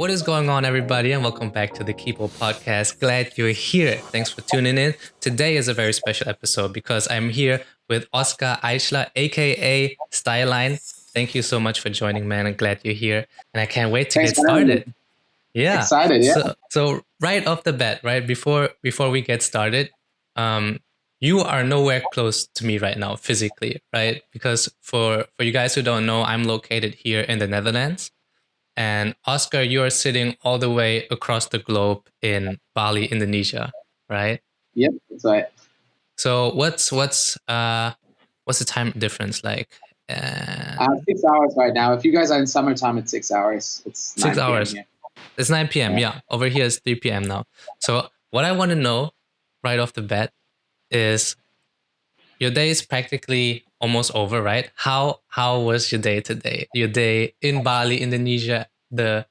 What is going on, everybody, and welcome back to the Kibo podcast. Glad you're here. Thanks for tuning in. Today is a very special episode because I'm here with Oskar Eichler, a.k.a. Styline. Thank you so much for joining, man. I'm glad you're here, and I can't wait to Thanks get for having me. started. Yeah. Excited, yeah. So right off the bat, right before we get started, you are nowhere close to me right now physically, right? Because for you guys who don't know, I'm located here in the Netherlands. And Oskar, you are sitting all the way across the globe in Bali, Indonesia, right? Yep, that's right. So what's the time difference like? 6 hours right now. If you guys are in summertime, it's 6 hours. It's 6 9 hours. p.m. It's 9 p.m. Yeah. Over here it's 3 p.m. now. So what I want to know right off the bat is your day is practically almost over, right? How was your day today? Your day in Bali, Indonesia, the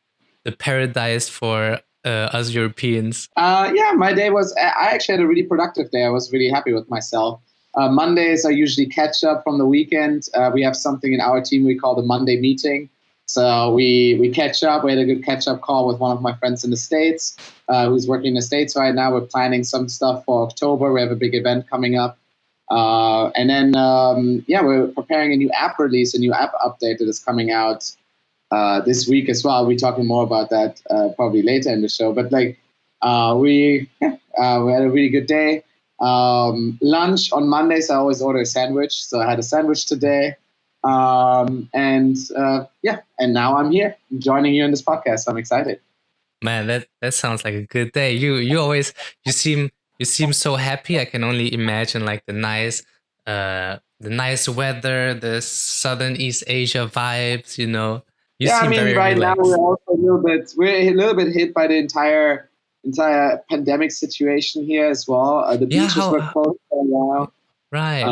paradise for us Europeans. Yeah, my day was. I actually had a really productive day. I was really happy with myself. Mondays I usually catch up from the weekend. We have something in our team we call the Monday meeting. So we catch up. We had a good catch up call with one of my friends in the States, who's working in the States right now. We're planning some stuff for October. We have a big event coming up. And then, we're preparing a new app release, a new app update that is coming out this week as well. We'll be talking more about that probably later in the show. But we had a really good day. Lunch on Mondays, I always order a sandwich. So I had a sandwich today. And now I'm here joining you in this podcast. I'm excited. Man, that sounds like a good day. You seem so happy. I can only imagine like the nice weather, the southern East Asia vibes, you know. You seem very right relaxed. now we're also a little bit hit by the entire pandemic situation here as well. The beaches were closed for a while. Right.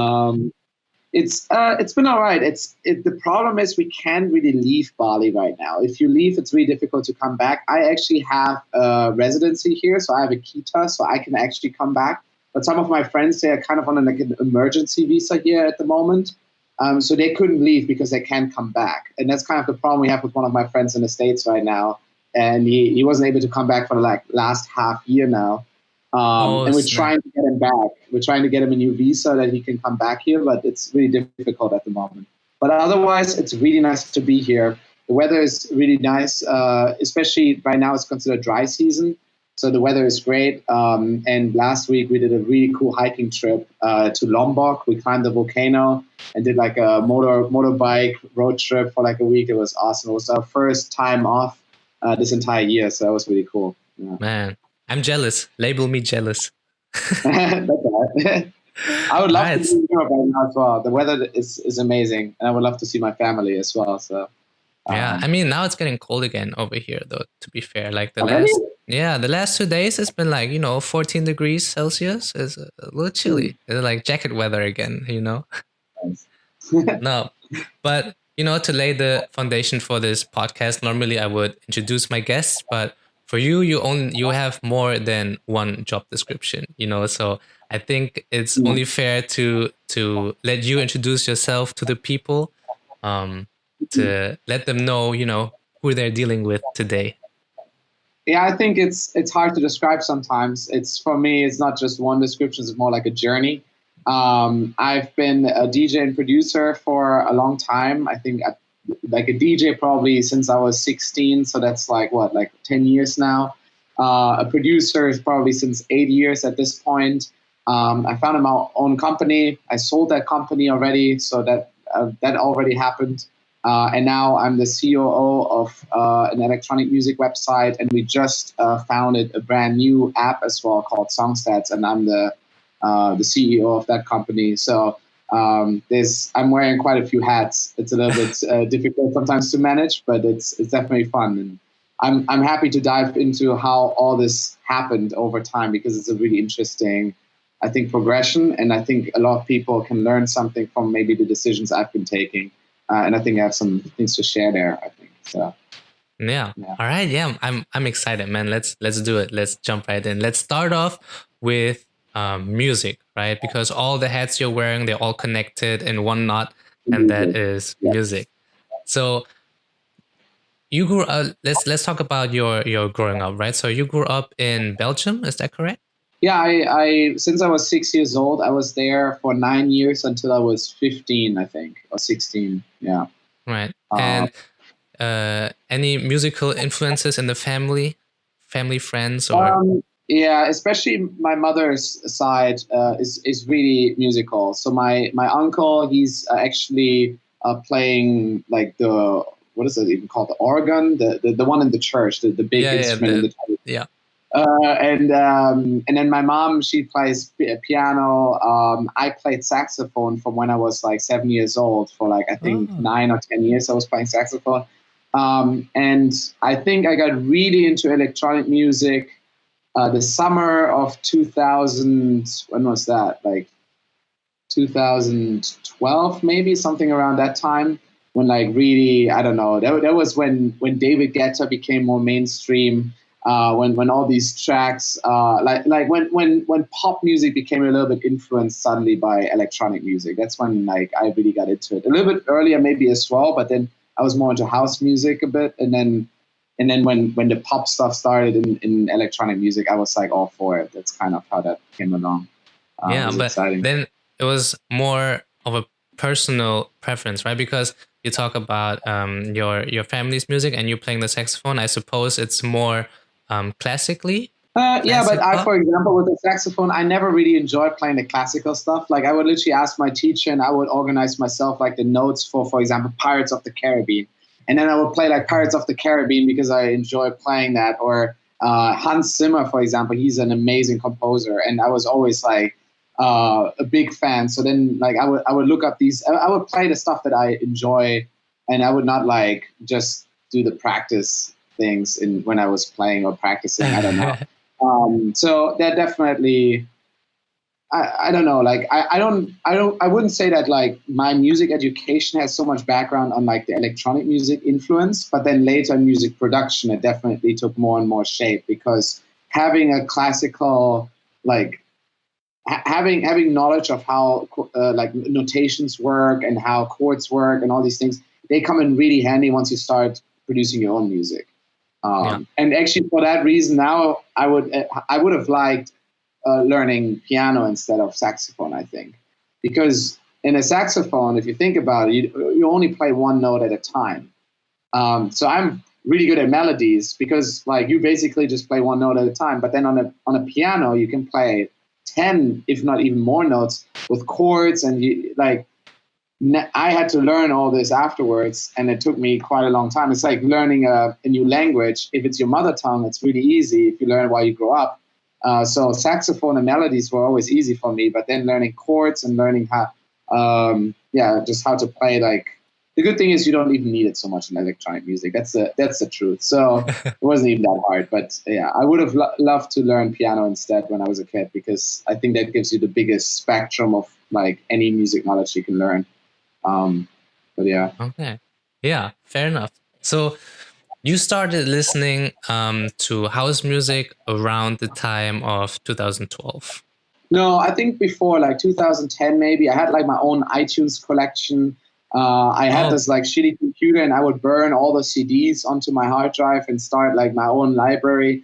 It's been all right. The problem is we can't really leave Bali right now. If you leave, it's really difficult to come back. I actually have a residency here, so I have a kita, so I can actually come back. But some of my friends, they are kind of on an emergency visa here at the moment. So they couldn't leave because they can't come back. And that's kind of the problem we have with one of my friends in the States right now. And he wasn't able to come back for the last half year now. And we're trying to get him back. We're trying to get him a new visa that he can come back here, but it's really difficult at the moment. But otherwise, it's really nice to be here. The weather is really nice, especially right now it's considered dry season. So the weather is great. And last week we did a really cool hiking trip to Lombok. We climbed the volcano and did like a motorbike road trip for like a week. It was awesome. It was our first time off this entire year. So that was really cool. Yeah. Man, I'm jealous. Label me jealous. That's all right. I would love to be in Europe right now as well. The weather is amazing. And I would love to see my family as well. So yeah, I mean, now it's getting cold again over here, though, to be fair. Like the last 2 days, it's been like, 14 degrees Celsius. It's a little chilly. It's like jacket weather again, No, but, to lay the foundation for this podcast, normally I would introduce my guests, but for you, you have more than one job description, so I think it's only fair to let you introduce yourself to the people, to let them know, who they're dealing with today. Yeah, I think it's hard to describe sometimes. For me, it's not just one description, it's more like a journey. I've been a DJ and producer for a long time. I think like a DJ probably since I was 16. So that's like 10 years now. A producer is probably since 8 years at this point. I founded my own company. I sold that company already. So that already happened. And now I'm the COO of an electronic music website. And we just founded a brand new app as well called Songstats. And I'm the CEO of that company. So I'm wearing quite a few hats. It's a little bit difficult sometimes to manage, but it's definitely fun. And I'm happy to dive into how all this happened over time because it's a really interesting, I think, progression. And I think a lot of people can learn something from maybe the decisions I've been taking. And I think I have some things to share there, I think. So yeah. All right. Yeah, I'm excited, man. Let's do it. Let's jump right in. Let's start off with music, right? Because all the hats you're wearing, they're all connected in one knot, and that is music. So you grew up. Let's talk about your growing up, right? So you grew up in Belgium, is that correct? Yeah, I since I was 6 years old, I was there for 9 years until I was 15, I think, or 16. Yeah. Right. Uh, And any musical influences in the family, friends, or yeah, especially my mother's side is really musical. So my uncle, he's actually playing like the what is it even called, the organ, the one in the church, the big yeah, yeah, instrument in the church. yeah. And then my mom, she plays piano. I played saxophone from when I was like 7 years old for like I think Oh, 9 or 10 years. I was playing saxophone, and I think I got really into electronic music the summer of 2000. When was that? Like 2012, maybe something around that time. When like really, I don't know. That was when David Guetta became more mainstream. When all these tracks, like when pop music became a little bit influenced suddenly by electronic music. That's when like I really got into it. A little bit earlier maybe as well, but then I was more into house music a bit, and then when the pop stuff started in electronic music, I was like all for it. That's kind of how that came along. It yeah. was But exciting. then it was more of a personal preference, right? Because you talk about your family's music and you playing the saxophone. I suppose it's more classically Yeah, but classic I, pop. for example, with the saxophone, I never really enjoyed playing the classical stuff. Like I would literally ask my teacher, and I would organize myself like the notes for example, Pirates of the Caribbean, and then I would play like Pirates of the Caribbean because I enjoy playing that. Or Hans Zimmer, for example, he's an amazing composer, and I was always like a big fan. So then, like I would look up these, I would play the stuff that I enjoy, and I would not like just do the practice things in when I was playing or practicing. I don't know. So that definitely, I don't know. Like I wouldn't say that like my music education has so much background on like the electronic music influence, but then later in music production, it definitely took more and more shape because having a classical, like having knowledge of how like notations work and how chords work and all these things, they come in really handy once you start producing your own music. Yeah. And actually, for that reason, now I would have liked learning piano instead of saxophone. I think because in a saxophone, if you think about it, you only play one note at a time. So I'm really good at melodies because like you basically just play one note at a time. But then on a piano, you can play 10, if not even more notes with chords, and you like I had to learn all this afterwards, and it took me quite a long time. It's like learning a new language. If it's your mother tongue, it's really easy if you learn while you grow up. So saxophone and melodies were always easy for me, but then learning chords and learning how, just how to play. Like the good thing is you don't even need it so much in electronic music. That's the truth. So it wasn't even that hard. But yeah, I would have loved to learn piano instead when I was a kid because I think that gives you the biggest spectrum of like any music knowledge you can learn. Um, but yeah. Okay. Yeah, fair enough. So you started listening to house music around the time of 2012. No, I think before like 2010, maybe I had like my own iTunes collection. I had Oh, this like shitty computer, and I would burn all the CDs onto my hard drive and start like my own library,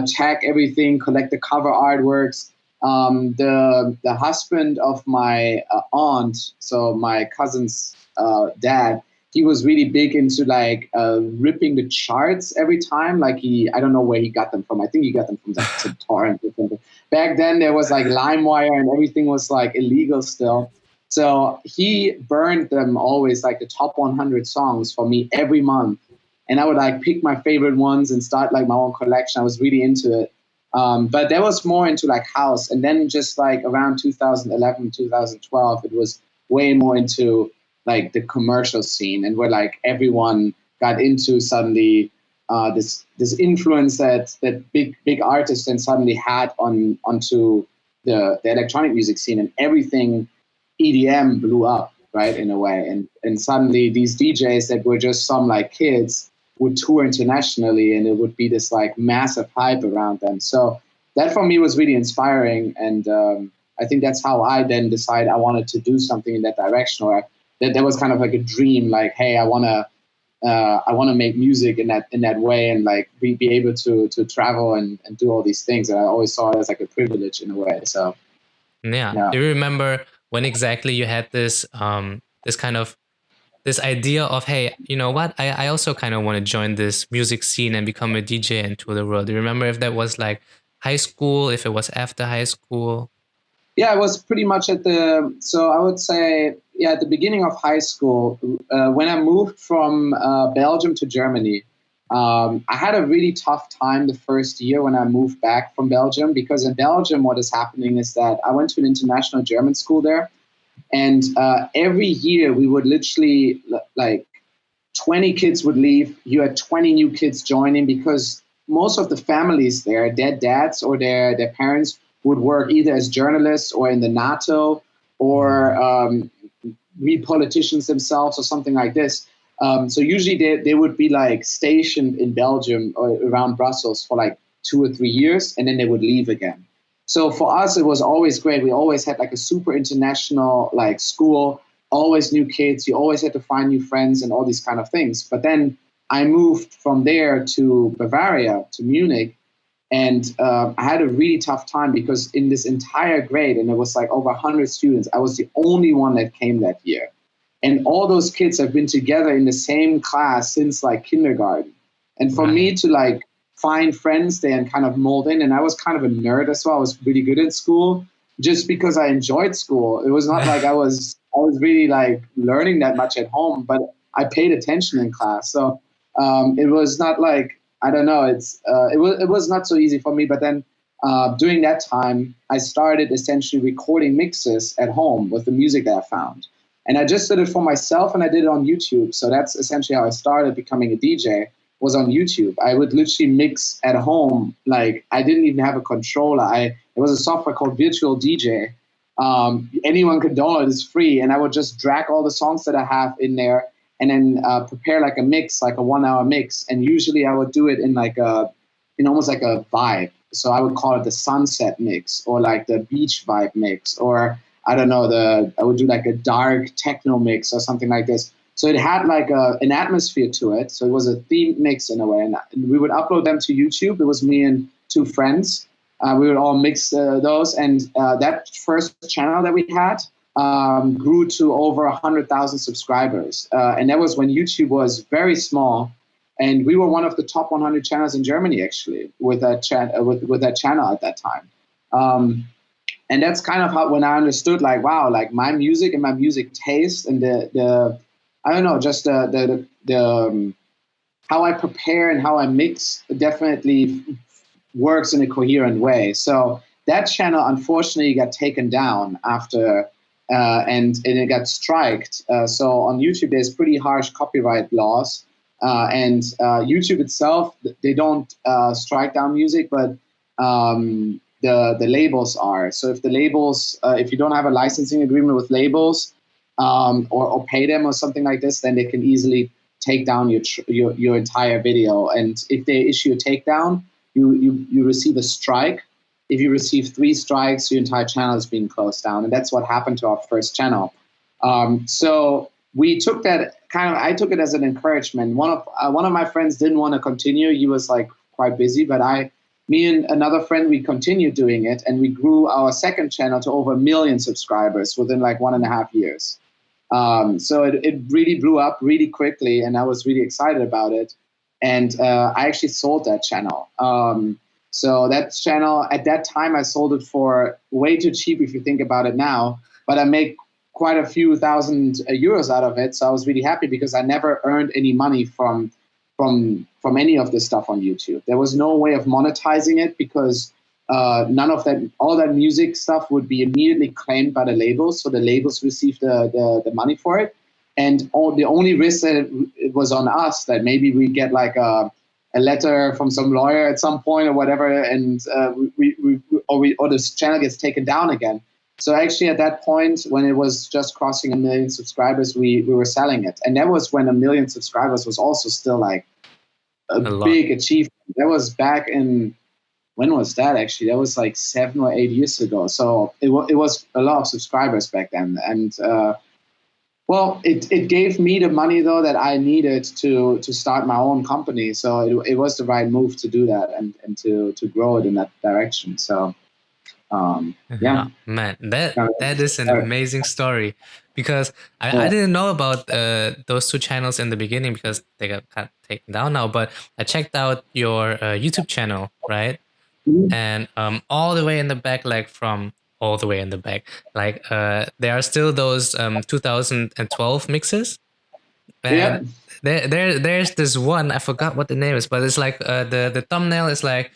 tag everything, collect the cover artworks. The husband of my aunt, so my cousin's dad, he was really big into like ripping the charts every time. Like I don't know where he got them from. I think he got them from like torrent or something. Back then there was like LimeWire and everything was like illegal still. So he burned them always like the top 100 songs for me every month. And I would like pick my favorite ones and start like my own collection. I was really into it. But that was more into like house. And then just like around 2011, 2012, it was way more into like the commercial scene and where like everyone got into suddenly this influence that big artists then suddenly had onto the electronic music scene, and everything EDM blew up, right, in a way, and suddenly these DJs that were just some like kids would tour internationally, and it would be this like massive hype around them. So that for me was really inspiring, and I think that's how I then decided I wanted to do something in that direction, or that was kind of like a dream, like, hey, I want to I want to make music in that way, and like be able to travel and do all these things. And I always saw it as like a privilege in a way. So Yeah. yeah. Do you remember when exactly you had this kind of this idea of, hey, you know what? I also kind of want to join this music scene and become a DJ and tour the world. Do you remember if that was like high school, if it was after high school? Yeah, it was pretty much so I would say, yeah, at the beginning of high school, when I moved from Belgium to Germany, I had a really tough time the first year when I moved back from Belgium, because in Belgium, what is happening is that I went to an international German school there. And every year we would literally, like, 20 kids would leave. You had 20 new kids joining, because most of the families there, their dads or their parents would work either as journalists or in the NATO, or be politicians themselves or something like this. So usually they would be like stationed in Belgium or around Brussels for like 2 or 3 years, and then they would leave again. So for us, it was always great. We always had like a super international like school, always new kids. You always had to find new friends and all these kind of things. But then I moved from there to Bavaria, to Munich, and I had a really tough time, because in this entire grade, and it was like over 100 students, I was the only one that came that year. And all those kids have been together in the same class since like kindergarten. And for me to like find friends there and kind of mold in, and I was kind of a nerd as well. I was really good at school just because I enjoyed school. It was not like I was really like learning that much at home, but I paid attention in class. So it was not like, I don't know. It was not so easy for me. But then during that time, I started essentially recording mixes at home with the music that I found, and I just did it for myself, and I did it on YouTube. So that's essentially how I started becoming a DJ. Was on YouTube. I would literally mix at home. Like, I didn't even have a controller. It was a software called Virtual DJ. Anyone could download it. It's free, and I would just drag all the songs that I have in there, and then prepare like a mix, like a 1 hour mix. And usually I would do it in almost like a vibe. So I would call it the sunset mix, or like the beach vibe mix, or I don't know, I would do like a dark techno mix or something like this. So it had like an atmosphere to it. So it was a themed mix in a way. And we would upload them to YouTube. It was me and 2 friends. We would all mix those. And that first channel that we had grew to over 100,000 subscribers. And that was when YouTube was very small. And we were one of the top 100 channels in Germany, actually, with that channel at that time. And that's kind of how, when I understood, like, wow, like my music and my music taste and the I don't know, just the how I prepare and how I mix definitely works in a coherent way. So that channel unfortunately got taken down after, and it got striked. So on YouTube, there's pretty harsh copyright laws, and YouTube itself, they don't strike down music, but the labels are. So if the labels, if you don't have a licensing agreement with labels, or pay them or something like this, then they can easily take down your entire video. And if they issue a takedown, you receive a strike. If you receive 3 strikes, your entire channel is being closed down. And that's what happened to our first channel. So we took that I took it as an encouragement. One of my friends didn't want to continue. He was like quite busy, but me and another friend, we continued doing it, and we grew our second channel to over 1 million subscribers within like 1.5 years. So it really blew up really quickly, and I was really excited about it. And I actually sold that channel. So that channel, at that time, I sold it for way too cheap if you think about it now, but I make quite a few thousand euros out of it. So I was really happy, because I never earned any money from any of this stuff on YouTube. There was no way of monetizing it, because all that music stuff would be immediately claimed by the labels. So the labels received the money for it. And the only risk that it was on us, that maybe we get like a letter from some lawyer at some point or whatever, and or this channel gets taken down again. So actually at that point, when it was just crossing 1 million subscribers, we were selling it. And that was when 1 million subscribers was also still like a big achievement. That was back in, when was that actually? That was like 7 or 8 years ago. So it was a lot of subscribers back then. And Well, it gave me the money though that I needed to start my own company. So it was the right move to do that and to grow it in that direction. So yeah. Yeah, man, that is an amazing story because I Yeah. didn't know about those two channels in the beginning because they got taken down now. But I checked out your YouTube channel, right? Mhm. And all the way in the back, like from all the way in the back, like there are still those 2012 mixes, Yeah. and there's this one, I forgot what the name is, but it's like the thumbnail is like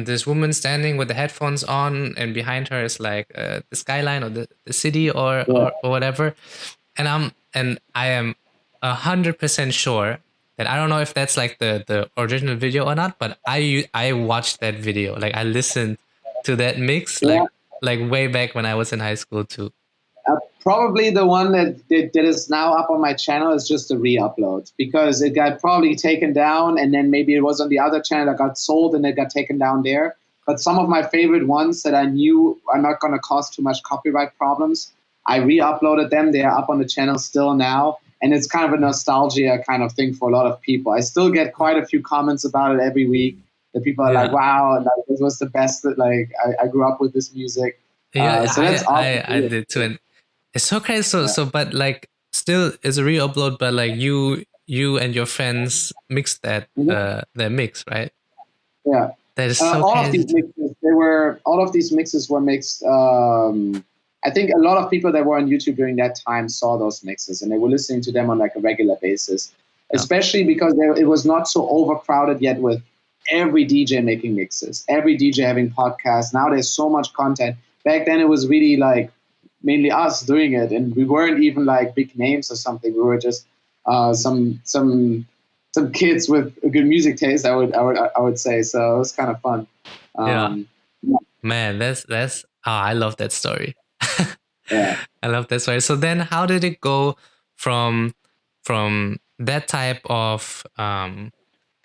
this woman standing with the headphones on, and behind her is like the skyline or the city Yeah. or whatever. And I am 100% sure that I don't know if that's like the original video or not, but I watched that video, like I listened to that mix Yeah. like way back when I was in high school too. Probably the one that is now up on my channel is just a re-upload because it got probably taken down, and then maybe it was on the other channel that got sold and it got taken down there. But some of my favorite ones that I knew are not going to cause too much copyright problems, I re-uploaded them. They are up on the channel still now, and it's kind of a nostalgia kind of thing for a lot of people. I still get quite a few comments about it every week. The people are like, Yeah. "Wow, like, this was the best. That like I grew up with this music." Yeah, So that's awesome. I did too, and it's so crazy. Yeah. But like, still, it's a re-upload. But like, you and your friends mixed that mix, right? Yeah. That is so All of crazy. these mixes, all of these mixes were mixed. I think a lot of people that were on YouTube during that time saw those mixes and they were listening to them on like a regular basis, Yeah. especially because it was not so overcrowded yet with every DJ making mixes, every DJ having podcasts. Now there's so much content. Back then it was really like mainly us doing it, and we weren't even like big names or something. We were just some kids with a good music taste. I would say so. It was kind of fun. Yeah, Um, man, that's I love that story. yeah. I love that story. So then, how did it go from that type of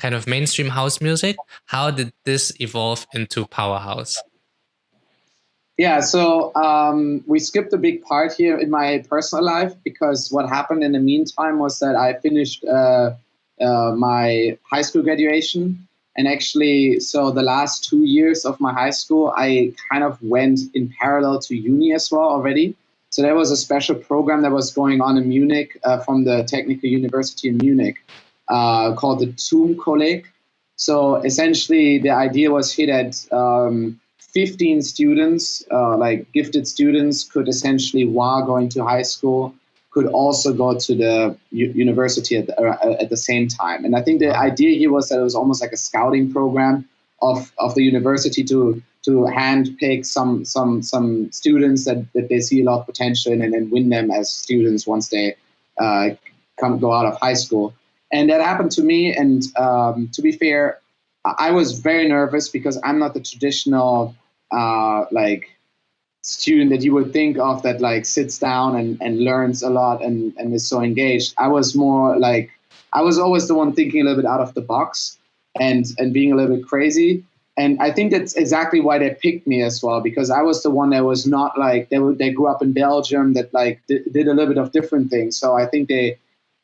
kind of mainstream house music? How did this evolve into powerhouse? Yeah, so we skipped a big part here in my personal life because what happened in the meantime was that I finished my high school graduation. And actually, so the last 2 years of my high school, I kind of went in parallel to uni as well already. So there was a special program that was going on in Munich from the Technical University in Munich called the TUM Kolleg. So essentially, the idea was here that 15 students, like gifted students, could essentially, while going to high school, could also go to the university at the same time. And I think the idea here was that it was almost like a scouting program of the university to handpick some students that they see a lot of potential in and then win them as students once they go out of high school. And that happened to me. And to be fair, I was very nervous because I'm not the traditional like student that you would think of that like sits down and learns a lot and is so engaged. I was more like, I was always the one thinking a little bit out of the box and being a little bit crazy. And I think that's exactly why they picked me as well, because I was the one that was not like, they grew up in Belgium, that like did a little bit of different things. So I think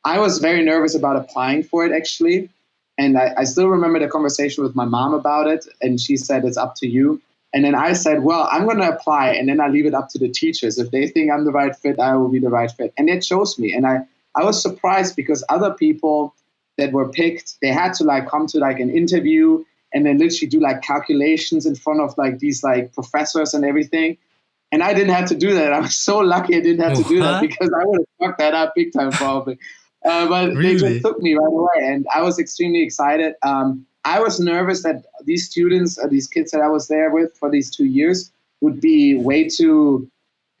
I was very nervous about applying for it actually. And I still remember the conversation with my mom about it. And she said, it's up to you. And then I said, well, I'm going to apply, and then I leave it up to the teachers. If they think I'm the right fit, I will be the right fit. And it chose me. And I was surprised because other people that were picked, they had to like come to like an interview and then literally do like calculations in front of like these like professors and everything. And I didn't have to do that. I was so lucky I didn't have to do that because I would have fucked that up big time probably. But Really? they just took me right away, and I was extremely excited. I was nervous that these students, these kids that I was there with for these 2 years, would be way too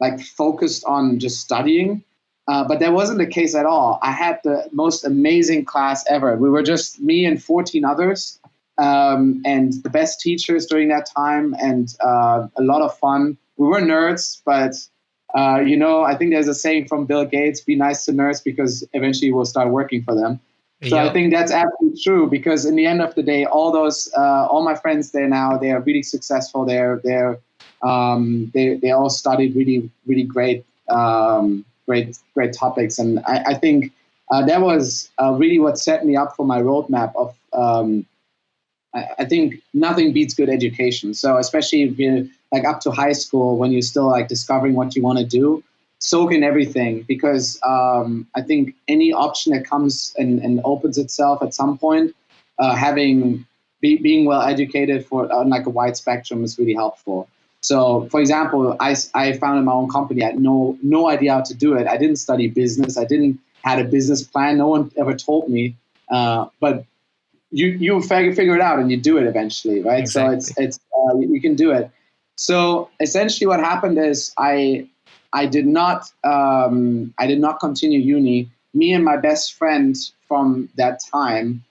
like focused on just studying. But that wasn't the case at all. I had the most amazing class ever. We were just me and 14 others, and the best teachers during that time, and a lot of fun. We were nerds, but I think there's a saying from Bill Gates: "Be nice to nerds because eventually we'll start working for them." So I think that's absolutely true, because in the end of the day, all my friends there now, they are really successful. They all studied really, really great great topics. And I think that was really what set me up for my roadmap of, I think nothing beats good education. So especially if you're like up to high school, when you're still like discovering what you want to do, soak in everything, because I think any option that comes and opens itself at some point, being well educated for on like a wide spectrum is really helpful. So, for example, I founded my own company. I had no idea how to do it. I didn't study business. I didn't had a business plan. No one ever told me. But you figure it out and you do it eventually, right? Exactly. So it's you can do it. So essentially, what happened is I did not continue uni. Me and my best friend from that time,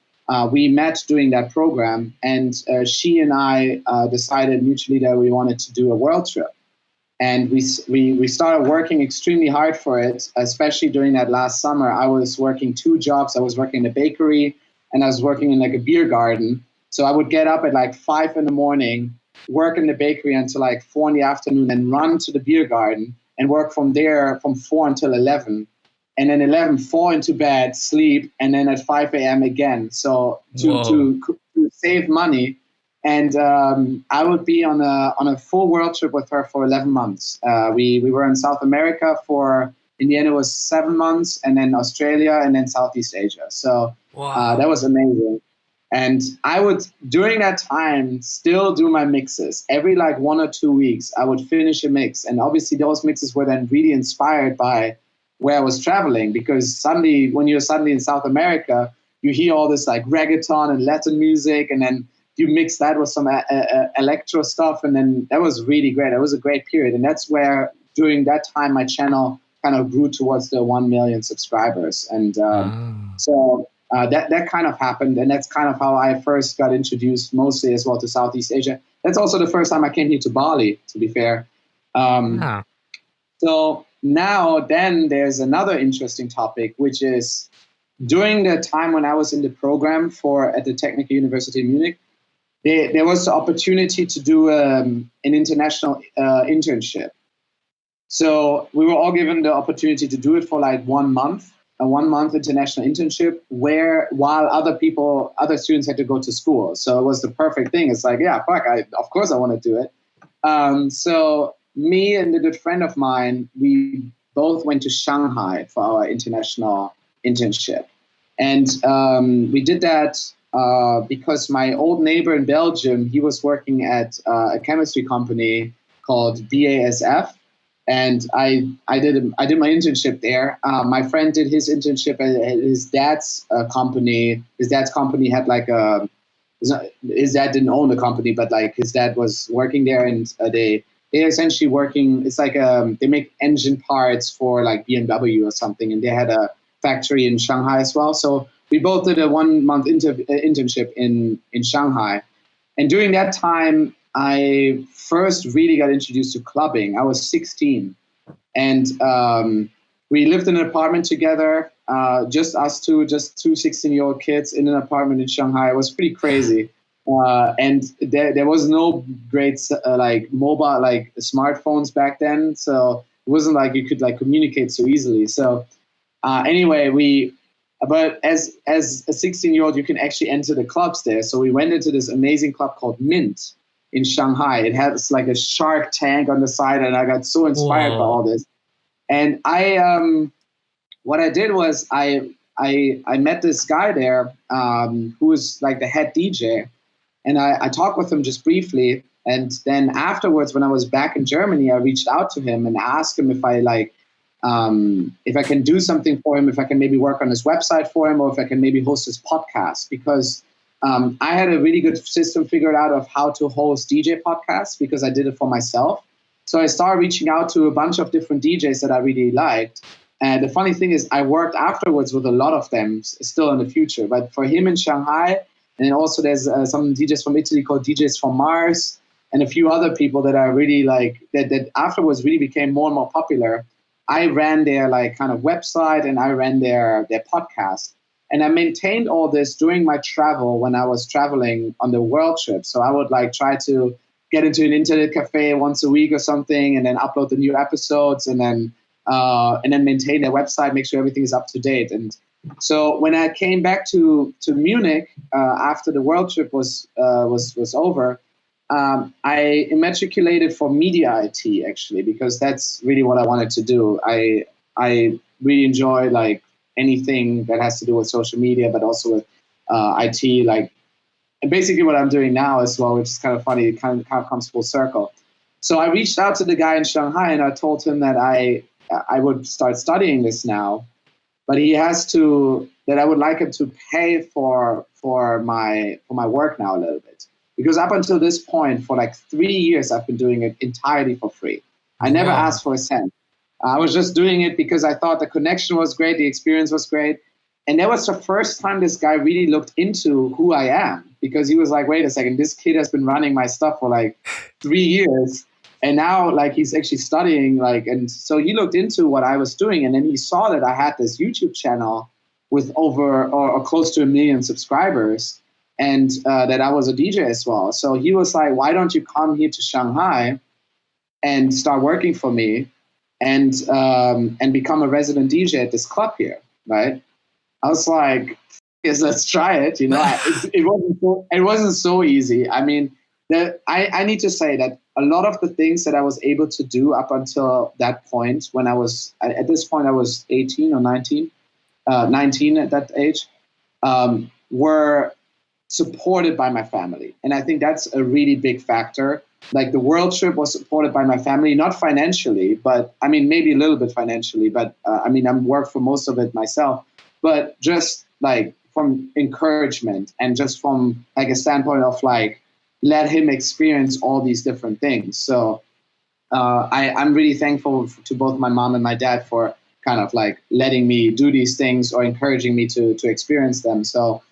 we met doing that program, and she and I decided mutually that we wanted to do a world trip. And we started working extremely hard for it, especially during that last summer. I was working 2 jobs. I was working in a bakery and I was working in like a beer garden. So I would get up at like 5 a.m, work in the bakery until like 4 p.m, and run to the beer garden and work from there from 4 until 11. And then 11, fall into bed, sleep, and then at 5 a.m. again. So to save money. And I would be on a full world trip with her for 11 months. We were in South America for, in the end, it was 7 months, and then Australia, and then Southeast Asia. So that was amazing. And I would, during that time, still do my mixes. Every like 1 or 2 weeks, I would finish a mix. And obviously those mixes were then really inspired by where I was traveling, because suddenly, when you're suddenly in South America, you hear all this like reggaeton and Latin music, and then you mix that with some electro stuff, and then that was really great. It was a great period, and that's where during that time my channel kind of grew towards the 1 million subscribers, and so that kind of happened, and that's kind of how I first got introduced, mostly as well, to Southeast Asia. That's also the first time I came here to Bali, to be fair. So now then there's another interesting topic, which is during the time when I was in the program at the Technical University of Munich, there was the opportunity to do an international internship. So we were all given the opportunity to do it for like 1 month, a 1 month international internship, while other students had to go to school. So it was the perfect thing. It's like, yeah, fuck, of course I want to do it. So me and a good friend of mine, we both went to Shanghai for our international internship. And we did that because my old neighbor in Belgium, he was working at a chemistry company called BASF. And I did my internship there. My friend did his internship at his dad's company. His dad's company had like his dad didn't own the company, but like his dad was working there, and they're essentially working. It's like they make engine parts for like BMW or something, and they had a factory in Shanghai as well. So we both did a 1 month internship in Shanghai, and during that time, I first really got introduced to clubbing. I was 16, and we lived in an apartment together, just us two, just two 16-year-old kids in an apartment in Shanghai. It was pretty crazy. And there was no great like mobile, like smartphones back then. So it wasn't like you could like communicate so easily. So anyway, but as a 16-year-old, you can actually enter the clubs there. So we went into this amazing club called Mint in Shanghai. It has like a shark tank on the side, and I got so inspired by all this. And what I did was I met this guy there who was like the head DJ, and I talked with him just briefly. And then afterwards, when I was back in Germany, I reached out to him and asked him if I can do something for him, if I can maybe work on his website for him, or if I can maybe host his podcast, because I had a really good system figured out of how to host DJ podcasts, because I did it for myself. So I started reaching out to a bunch of different DJs that I really liked. And the funny thing is, I worked afterwards with a lot of them still in the future. But for him in Shanghai, and also there's some DJs from Italy called DJs from Mars, and a few other people that I really like, that afterwards really became more and more popular. I ran their like kind of website, and I ran their podcast. And I maintained all this during my travel when I was traveling on the world trip. So I would like try to get into an internet cafe once a week or something, and then upload the new episodes, and then and then maintain their website, make sure everything is up to date. And so when I came back to Munich after the world trip was over, I immatriculated for media IT actually, because that's really what I wanted to do. I really enjoy like anything that has to do with social media, but also with IT, like, and basically what I'm doing now as well, which is kind of funny. It kind of comes full circle. So I reached out to the guy in Shanghai and I told him that I would start studying this now, but that I would like him to pay for my work now a little bit. Because up until this point, for like 3 years, I've been doing it entirely for free. I never asked for a cent. I was just doing it because I thought the connection was great, the experience was great. And that was the first time this guy really looked into who I am, because he was like, wait a second, this kid has been running my stuff for like 3 years. And now like he's actually studying, like, and so he looked into what I was doing. And then he saw that I had this YouTube channel with over or close to 1 million subscribers, and that I was a DJ as well. So he was like, why don't you come here to Shanghai and start working for me and become a resident DJ at this club here, right? I was like, yes, let's try it. You know, it wasn't so easy. I mean, I need to say that a lot of the things that I was able to do up until that point, when I was, at this point I was 18 or 19 at that age, were supported by my family. And I think that's a really big factor. Like the world trip was supported by my family, not financially, but I mean, maybe a little bit financially, but I mean, I'm worked for most of it myself, but just like from encouragement and just from like a standpoint of like, let him experience all these different things. So I'm really thankful to both my mom and my dad for kind of like letting me do these things or encouraging me to experience them. So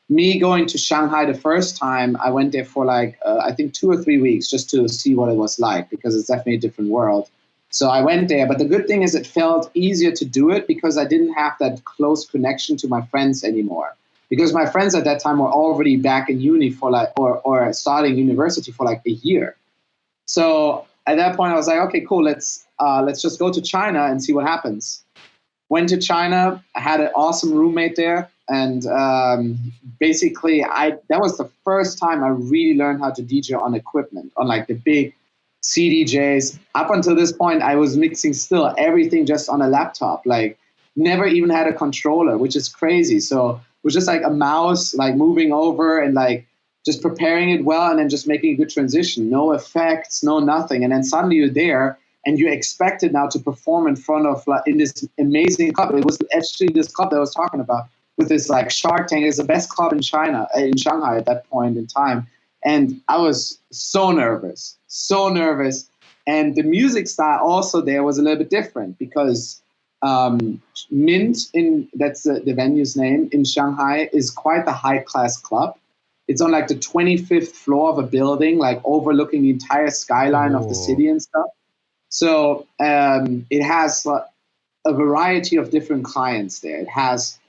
me going to Shanghai the first time, I went there for like, I think 2 or 3 weeks just to see what it was like, because it's definitely a different world. So I went there, but the good thing is it felt easier to do it because I didn't have that close connection to my friends anymore. Because my friends at that time were already back in uni for like, or starting university for like a year. So at that point I was like, okay, cool, let's just go to China and see what happens. Went to China, I had an awesome roommate there. And basically, that was the first time I really learned how to DJ on equipment, on like the big CDJs. Up until this point, I was mixing still everything just on a laptop, like never even had a controller, which is crazy. So it was just like a mouse, like moving over and like just preparing it well and then just making a good transition. No effects, no nothing. And then suddenly you're there and you're expected now to perform in front of like in this amazing club. It was actually this club that I was talking about, with this like Shark Tank. It's the best club in China, in Shanghai at that point in time. And I was so nervous. And the music style also there was a little bit different because Mint, that's the venue's name in Shanghai, is quite the high class club. It's on like the 25th floor of a building, like overlooking the entire skyline of the city and stuff. So it has a variety of different clients there. It has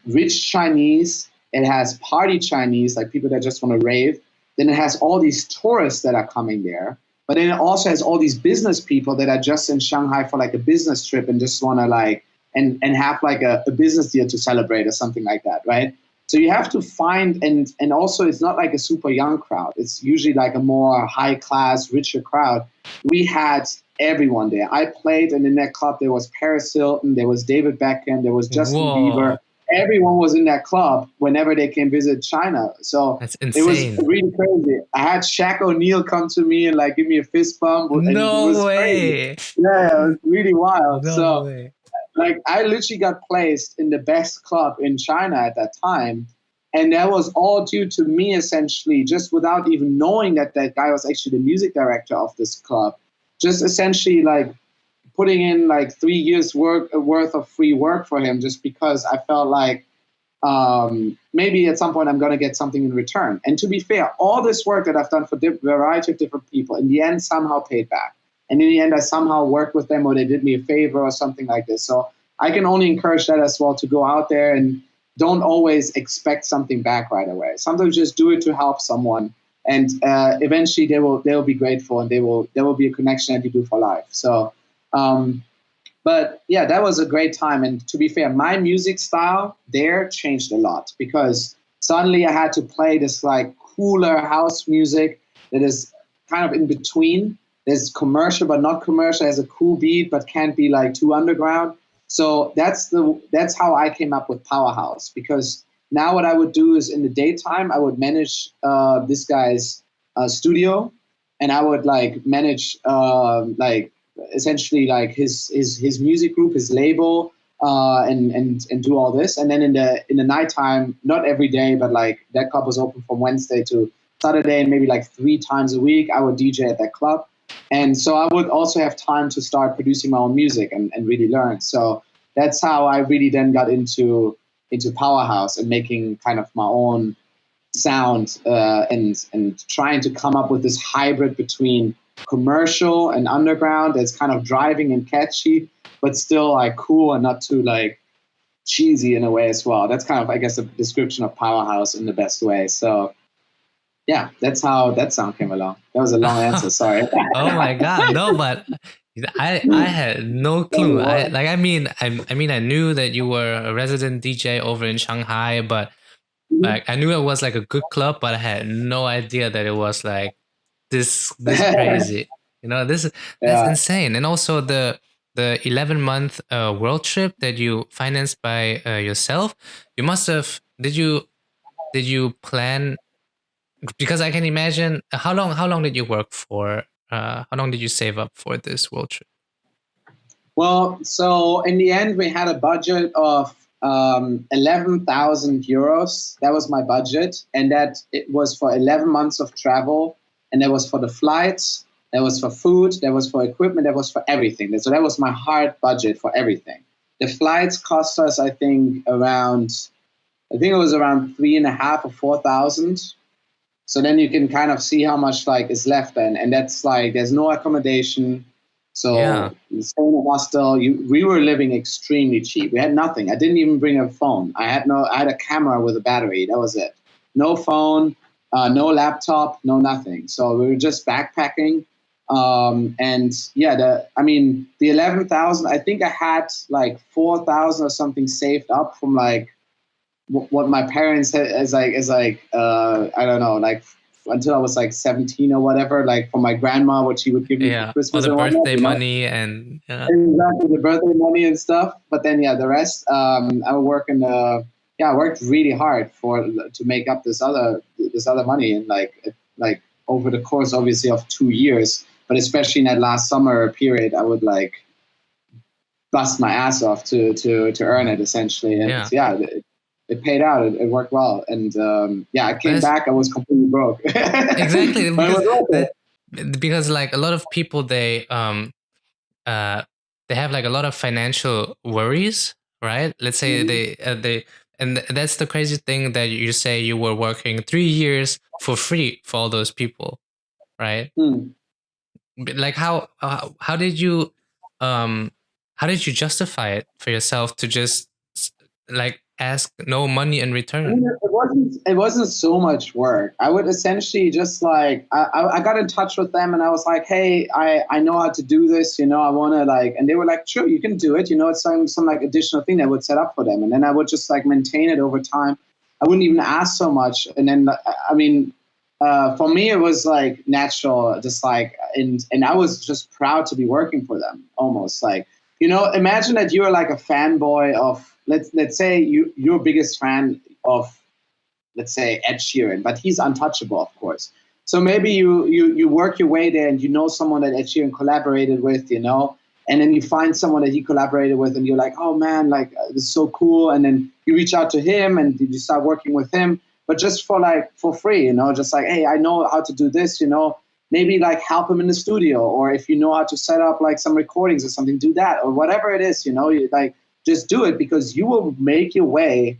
rich Chinese, it has party Chinese, like people that just want to rave. Then it has all these tourists that are coming there. But then it also has all these business people that are just in Shanghai for like a business trip and just want to like, and have like a business deal to celebrate or something like that, right? So you have to find, and also it's not like a super young crowd. It's usually like a more high class, richer crowd. We had everyone there. I played, and in that club there was Paris Hilton, there was David Beckham, there was Justin Bieber. Everyone was in that club whenever they came visit China. So that's insane. It was really crazy. I had Shaq O'Neal come to me and like give me a fist bump. No way. Crazy. Yeah, it was really wild. No way. Like I literally got placed in the best club in China at that time. And that was all due to me, essentially, just without even knowing that that guy was actually the music director of this club. Just essentially like putting in like 3 years worth of free work for him, just because I felt like maybe at some point I'm going to get something in return. And to be fair, all this work that I've done for a variety of different people, in the end, somehow paid back. And in the end, I somehow worked with them, or they did me a favor or something like this. So I can only encourage that as well, to go out there and don't always expect something back right away. Sometimes just do it to help someone. And eventually they will be grateful, and there will be a connection that you do for life. So But yeah, that was a great time. And to be fair, my music style there changed a lot because suddenly I had to play this like cooler house music that is kind of in between. There's commercial but not commercial, has a cool beat but can't be like too underground. So that's how I came up with Powerhouse, because now what I would do is in the daytime I would manage this guy's studio, and I would like manage like essentially like his music group, his label, and do all this. And then in the nighttime, not every day, but like that club was open from Wednesday to Saturday, and maybe like 3 times a week I would DJ at that club. And so I would also have time to start producing my own music and really learn. So that's how I really then got into Powerhouse and making kind of my own sound, and trying to come up with this hybrid between commercial and underground that's kind of driving and catchy, but still like cool and not too like cheesy in a way as well. That's kind of, I guess, a description of Powerhouse in the best way. So yeah, that's how that sound came along. That was a long answer. Sorry. Oh my God. No, but I had no clue. I mean I knew that you were a resident DJ over in Shanghai, but like I knew it was like a good club, but I had no idea that it was like this crazy. You know, that's Yeah. insane. And also the 11-month world trip that you financed by yourself. You must have did you plan, because I can imagine how long did you work for? How long did you save up for this world trip? Well, so in the end, we had a budget of 11,000 euros. That was my budget. And that it was for 11 months of travel. And that was for the flights, that was for food, that was for equipment, that was for everything. So that was my hard budget for everything. The flights cost us, I think it was around 3,500 or 4,000. So then you can kind of see how much like is left then. And that's like, there's no accommodation. So staying in a hostel, we were living extremely cheap. We had nothing. I didn't even bring a phone. I had a camera with a battery. That was it. No phone, no laptop, no nothing. So we were just backpacking. And yeah, the 11,000, I think I had like 4,000 or something saved up from like what my parents had as I don't know, like until I was like 17 or whatever, like for my grandma, what she would give me for Christmas. Or the and birthday money and exactly, the birthday money and stuff. But then the rest, I would work I worked really hard to make up this other money, and like over the course obviously of 2 years, but especially in that last summer period, I would like bust my ass off to earn it essentially. And it paid out. It worked well. And I came back. I was completely broke. Exactly. Because like a lot of people, they have like a lot of financial worries, right? Let's say they and that's the crazy thing, that you say you were working 3 years for free for all those people, right? Like how did you justify it for yourself to just like ask no money in return? It wasn't so much work. I would essentially just like I got in touch with them, and I was like, hey, I know how to do this, I want to like, and they were like, sure, you can do it. It's some like additional thing that I would set up for them, and then I would just like maintain it over time. I wouldn't even ask so much, and then for me it was like natural, just like, and I was just proud to be working for them, almost like, imagine that you're like a fanboy of, let's say you're biggest fan of, let's say, Ed Sheeran, but he's untouchable, of course. So maybe you work your way there, and someone that Ed Sheeran collaborated with, and then you find someone that he collaborated with, and you're like, oh man, like this is so cool. And then you reach out to him and you start working with him, but just for free, just like, hey, I know how to do this, maybe like help him in the studio, or if you know how to set up like some recordings or something, do that, or whatever it is, you like, just do it, because you will make your way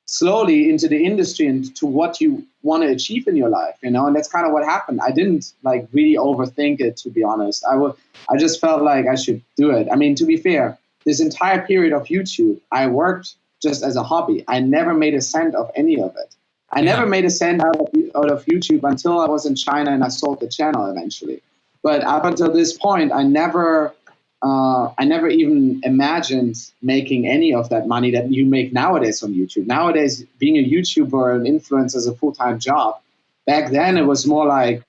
slowly into the industry and to what you want to achieve in your life, and that's kind of what happened. I didn't like really overthink it, to be honest. I just felt like I should do it. I mean, to be fair, this entire period of YouTube, I worked just as a hobby. I never made a cent of any of it. I never made a cent out of YouTube until I was in China and I sold the channel eventually. But up until this point, I never I never even imagined making any of that money that you make nowadays on YouTube. Nowadays, being a YouTuber or an influencer is a full-time job. Back then, it was more like,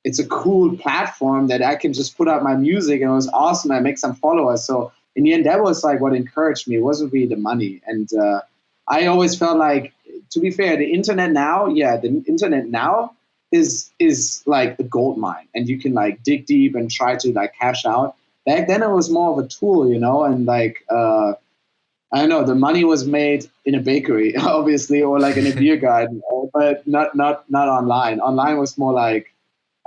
it's a cool platform that I can just put out my music and it was awesome. I make some followers. So in the end, that was like what encouraged me. It wasn't really the money. And I always felt like, to be fair, the internet now is like the gold mine, and you can like dig deep and try to like cash out. Back then it was more of a tool, you know, and like, I don't know, the money was made in a bakery, obviously, or like in a beer garden, but not online. Online was more like,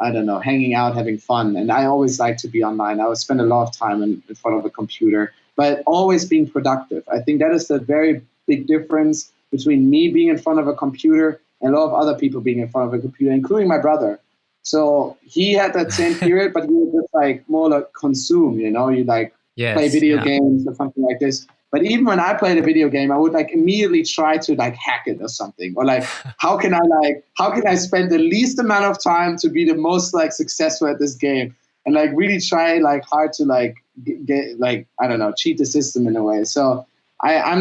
I don't know, hanging out, having fun. And I always like to be online. I would spend a lot of time in front of a computer, but always being productive. I think that is the very big difference between me being in front of a computer and a lot of other people being in front of a computer, including my brother. So he had that same period, but he was just like more like consume, you know, you like play video games or something like this. But even when I played a video game, I would like immediately try to like hack it or something, or like how can I spend the least amount of time to be the most like successful at this game, and like really try like hard to like get like, I don't know, cheat the system in a way. So I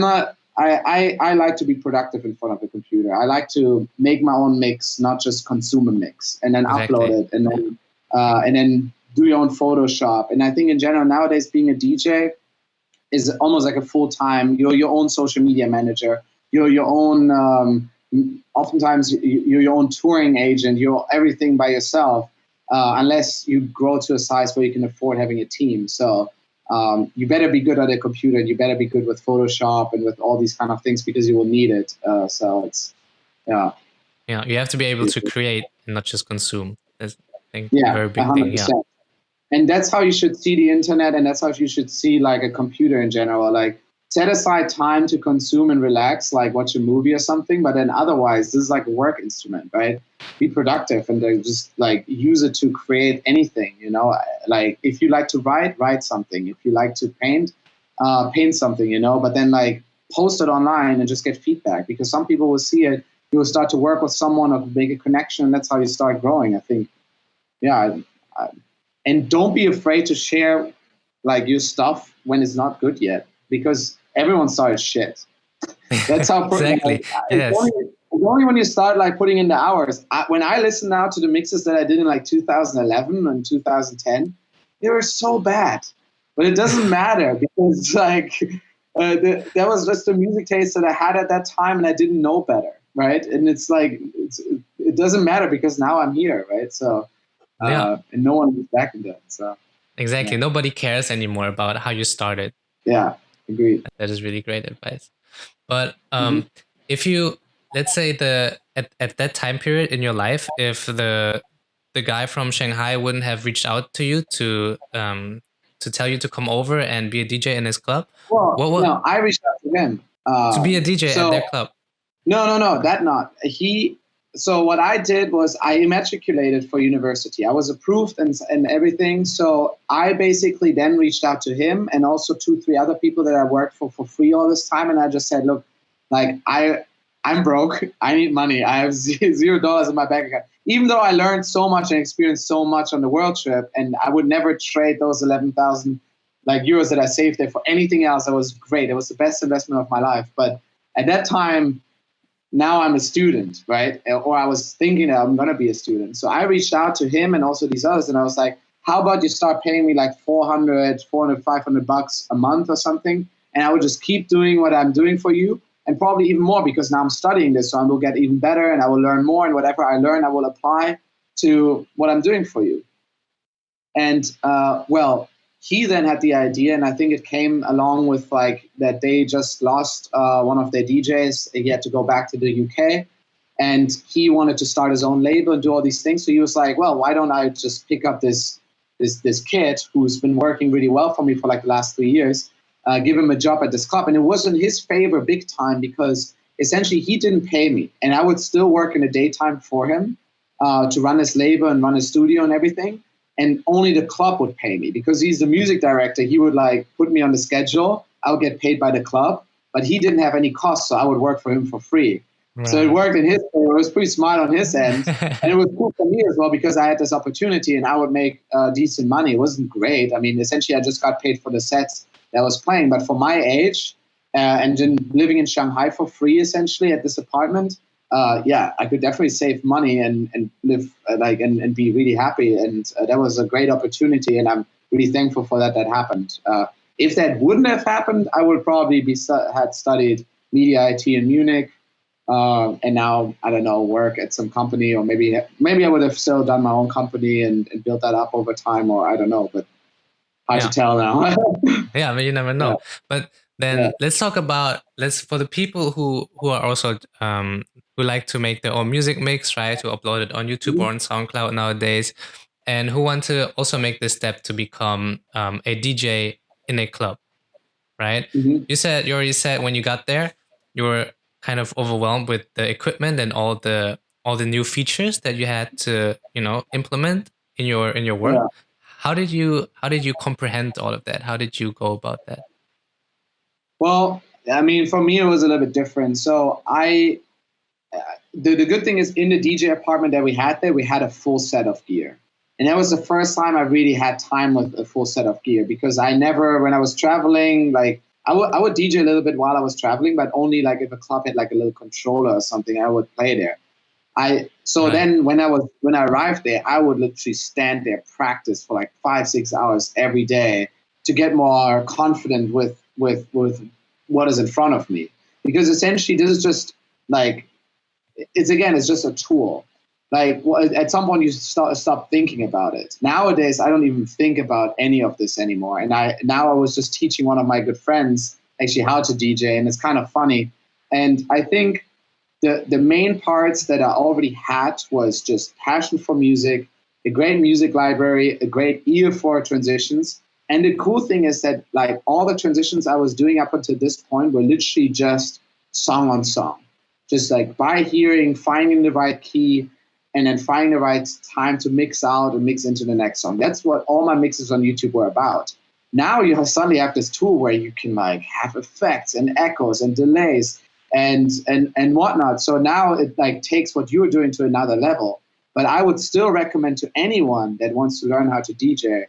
like to be productive in front of the computer. I like to make my own mix, not just consume a mix and then upload it and then do your own Photoshop. And I think in general nowadays being a DJ is almost like a full-time, you're your own social media manager, you're your own, oftentimes you're your own touring agent, you're everything by yourself, unless you grow to a size where you can afford having a team. So you better be good at a computer, and you better be good with Photoshop and with all these kind of things because you will need it. So it's, yeah. Yeah, you have to be able to create and not just consume. That's, I think, yeah, a very big 100%. thing. Yeah. And that's how you should see the internet, and that's how you should see like a computer in general. Like set aside time to consume and relax, like watch a movie or something. But then otherwise, this is like a work instrument, right? Be productive and then just like use it to create anything, you know? Like if you like to write something. If you like to paint something, you know? But then like post it online and just get feedback, because some people will see it. You will start to work with someone or make a connection, and that's how you start growing, I think. Yeah. And don't be afraid to share like your stuff when it's not good yet, because everyone started shit. That's how exactly. Yes. It's only when you start like putting in the hours. When I listen now to the mixes that I did in like 2011 and 2010, they were so bad, but it doesn't matter because like that was just the music taste that I had at that time, and I didn't know better, right? And it's like it doesn't matter because now I'm here, right? So. And no one was back in that. So exactly, yeah. Nobody cares anymore about how you started. Yeah, agreed. That is really great advice. But if you, let's say at that time period in your life, if the guy from Shanghai wouldn't have reached out to you to tell you to come over and be a DJ in his club, no, I reached out to him to be a DJ at their club. No, that not he. So what I did was I immatriculated for university. I was approved and everything. So I basically then reached out to him and also 2-3 other people that I worked for free all this time. And I just said, look, like I'm broke. I need money. I have $0 in my bank account. Even though I learned so much and experienced so much on the world trip, and I would never trade those 11,000 like euros that I saved there for anything else. That was great. It was the best investment of my life. But at that time, now I'm a student, right? Or I was thinking that I'm going to be a student. So I reached out to him and also these others, and I was like, how about you start paying me like $400, $500 a month or something? And I would just keep doing what I'm doing for you, and probably even more, because now I'm studying this. So I will get even better and I will learn more, and whatever I learn, I will apply to what I'm doing for you. And he then had the idea, and I think it came along with like that they just lost one of their DJs. He had to go back to the UK, and he wanted to start his own label and do all these things. So he was like, well, why don't I just pick up this kid who's been working really well for me for like the last 3 years, give him a job at this club. And it was in his favor big time, because essentially he didn't pay me, and I would still work in the daytime for him to run his label and run his studio and everything. And only the club would pay me, because he's the music director. He would like put me on the schedule. I would get paid by the club, but he didn't have any costs, so I would work for him for free. So it Right. worked in his favor. It was pretty smart on his end. And it was cool for me as well because I had this opportunity and I would make decent money. It wasn't great. I mean, essentially, I just got paid for the sets that I was playing. But for my age and then living in Shanghai for free, essentially, at this apartment, yeah, I could definitely save money and live and be really happy. And that was a great opportunity. And I'm really thankful for that happened. If that wouldn't have happened, I would probably had studied media IT in Munich. And now I don't know, work at some company, or maybe I would have still done my own company and built that up over time, or I don't know, but hard to Yeah. tell now. Yeah, I mean, you never Yeah, know. But yeah. then let's talk about let's for the people who are also who like to make their own music mix, right? To upload it on YouTube or Mhm. on SoundCloud nowadays, and who want to also make the step to become a DJ in a club, right? Mhm. You already said when you got there, you were kind of overwhelmed with the equipment and all the new features that you had to, implement in your work. Yeah. How did you comprehend all of that? How did you go about that? Well, I mean, for me, it was a little bit different. So the good thing is in the DJ apartment that we had there, we had a full set of gear. And that was the first time I really had time with a full set of gear because I never, when I was traveling, like I would DJ a little bit while I was traveling, but only like if a club had like a little controller or something, I would play there. Right. Then when I arrived there, I would literally stand there, practice for like 5-6 hours every day to get more confident with what is in front of me. Because essentially this is just like it's just a tool. Like at some point you stop thinking about it. Nowadays I don't even think about any of this anymore. And I was just teaching one of my good friends actually how to DJ, and it's kind of funny. And I think the main parts that I already had was just passion for music, a great music library, a great ear for transitions. And the cool thing is that like all the transitions I was doing up until this point were literally just song on song, just like by hearing, finding the right key, and then finding the right time to mix out and mix into the next song. That's what all my mixes on YouTube were about. Now you suddenly have this tool where you can like have effects and echoes and delays and whatnot. So now it like takes what you're doing to another level. But I would still recommend to anyone that wants to learn how to DJ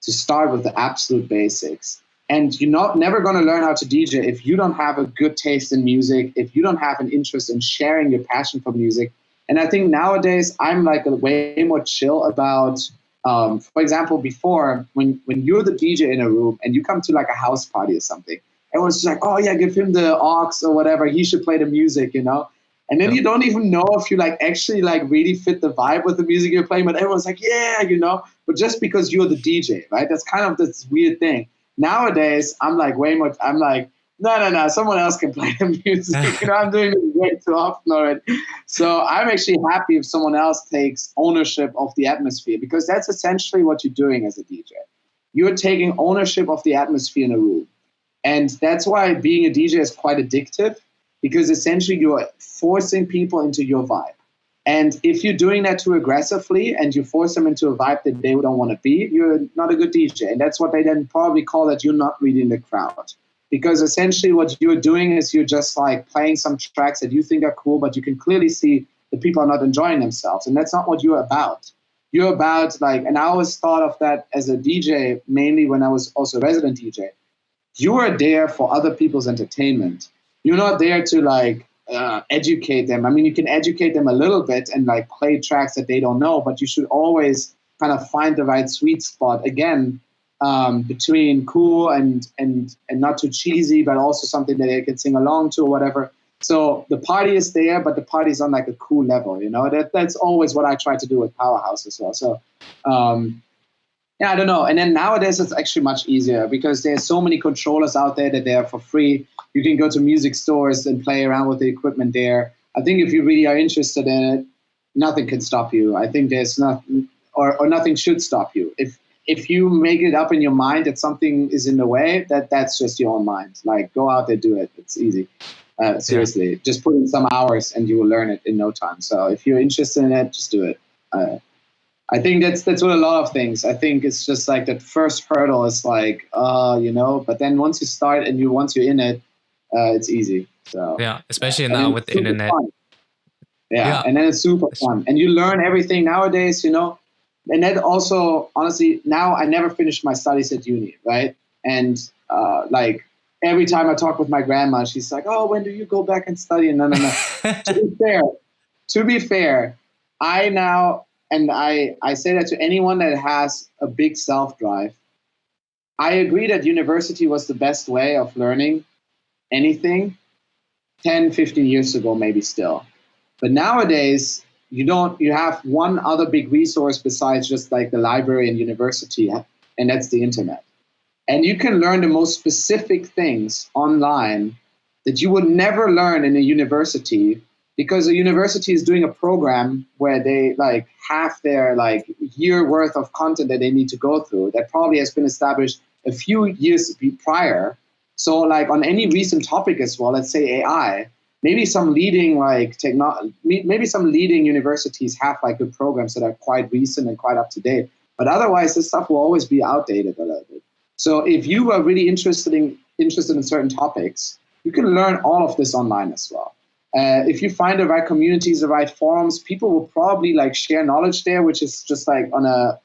to start with the absolute basics. And you're not never going to learn how to DJ if you don't have a good taste in music, if you don't have an interest in sharing your passion for music. And I think nowadays I'm like a way more chill about, for example, before when you're the DJ in a room and you come to like a house party or something, everyone's just like, oh yeah, give him the aux or whatever. He should play the music, you know. And then Yep. you don't even know if you like actually like really fit the vibe with the music you're playing, but everyone's like, yeah, you know. But just because you're the DJ, right? That's kind of this weird thing. Nowadays, I'm like way more. I'm like, no, someone else can play the music. You know, I'm doing it way too often already. So I'm actually happy if someone else takes ownership of the atmosphere because that's essentially what you're doing as a DJ. You're taking ownership of the atmosphere in a room. And that's why being a DJ is quite addictive because essentially you're forcing people into your vibe. And if you're doing that too aggressively and you force them into a vibe that they don't want to be, you're not a good DJ. And that's what they then probably call that you're not reading the crowd. Because essentially what you're doing is you're just like playing some tracks that you think are cool, but you can clearly see the people are not enjoying themselves. And that's not what you're about. You're about like, and I always thought of that as a DJ, mainly when I was also a resident DJ. You are there for other people's entertainment. You're not there to like educate them. I mean, you can educate them a little bit and like play tracks that they don't know, but you should always kind of find the right sweet spot again between cool and not too cheesy, but also something that they can sing along to or whatever. So the party is there, but the party's on like a cool level, you know. That's always what I try to do with Powerhouse as well. So yeah, I don't know. And then nowadays it's actually much easier because there's so many controllers out there that they are for free. You can go to music stores and play around with the equipment there. I think if you really are interested in it, nothing can stop you. I think there's nothing, or nothing should stop you. If you make it up in your mind that something is in the way, that's just your own mind. Like go out there, do it. It's easy. Yeah. Seriously, just put in some hours and you will learn it in no time. So if you're interested in it, just do it. I think that's what a lot of things. I think it's just like that first hurdle is like, you know, but then once you start and once you're in it, it's easy. So Yeah. Especially and now then with it's the super internet. fun. Yeah, Yeah. and then it's super fun, and you learn everything nowadays, you know. And then also, honestly, now I never finished my studies at uni, right? And like every time I talk with my grandma, she's like, "Oh, when do you go back and study?" And no. To be fair, to be fair, I now, and I say that to anyone that has a big self drive. I agree that university was the best way of learning anything 10, 15 years ago, maybe still. But nowadays, you have one other big resource besides just like the library and university, and that's the internet. And you can learn the most specific things online that you would never learn in a university, because a university is doing a program where they like have their like year worth of content that they need to go through that probably has been established a few years prior. So like on any recent topic as well, let's say AI, maybe some leading like maybe some leading universities have like good programs that are quite recent and quite up to date. But otherwise, this stuff will always be outdated a little bit. So if you are really interested in certain topics, you can learn all of this online as well. If you find the right communities, the right forums, people will probably like share knowledge there, which is just like on a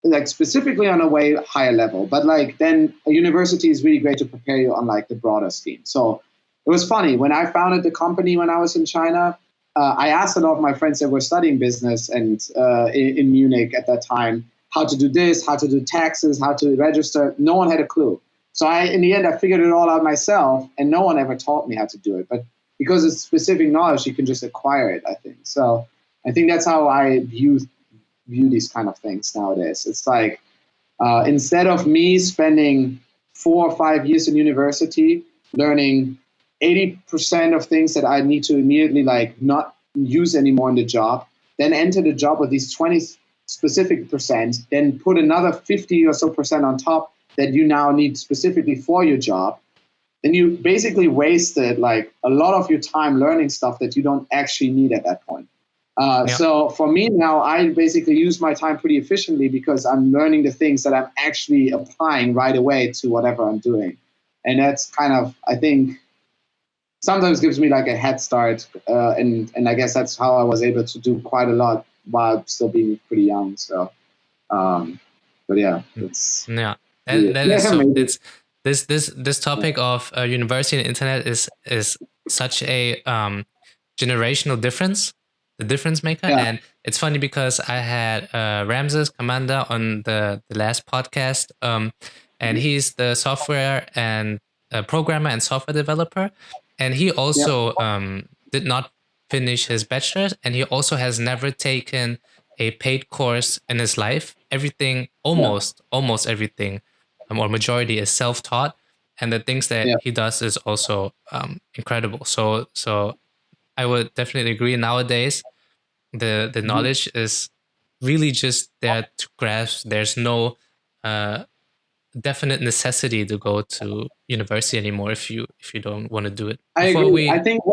like specifically on a way higher level. But like then a university is really great to prepare you on like the broader scheme. So it was funny when I founded the company when I was in China. I asked a lot of my friends that were studying business and in Munich at that time how to do this, how to do taxes, how to register. No one had a clue. So in the end, I figured it all out myself, and no one ever taught me how to do it. But because it's specific knowledge, you can just acquire it, I think. So I think that's how I view these kind of things nowadays. It's like instead of me spending 4 or 5 years in university learning 80% of things that I need to immediately like not use anymore in the job, then enter the job with these 20 specific percent, then put another 50 or so percent on top that you now need specifically for your job, then you basically wasted like a lot of your time learning stuff that you don't actually need at that point. So for me now, I basically use my time pretty efficiently because I'm learning the things that I'm actually applying right away to whatever I'm doing. And that's kind of, I think, sometimes gives me like a head start. And I guess that's how I was able to do quite a lot while still being pretty young. So, but yeah, it's Yeah. yeah, That is so. maybe. It's this topic of university and internet is such a generational difference, the difference maker. Yeah, And it's funny because I had Ramses Commander on the last podcast, and he's the software and programmer and software developer, and he yeah, also did not finish his bachelor's, and he also has never taken a paid course in his life. Everything, yeah, almost everything, or majority, is self-taught, and the things that yeah. he does is also incredible. So I would definitely agree. Nowadays, the Mhm. knowledge is really just there to grasp. There's no definite necessity to go to university anymore if you don't want to do it. I Before agree. I we, think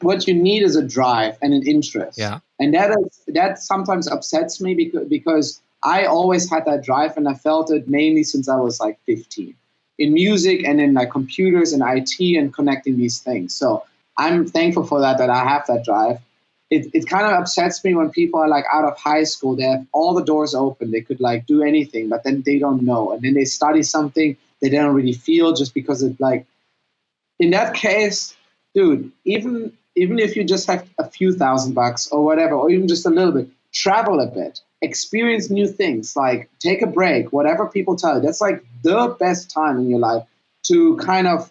what you need is a drive and an interest, yeah, and that sometimes upsets me because I always had that drive, and I felt it mainly since I was like 15 in music and in like computers and IT and connecting these things. So I'm thankful for that I have that drive. It kind of upsets me when people are like out of high school, they have all the doors open, they could like do anything, but then they don't know, and then they study something they don't really feel just because it like in that case, dude, even if you just have a few $1,000 or whatever, or even just a little bit, travel a bit, experience new things, like take a break, whatever people tell you. That's like the best time in your life to kind of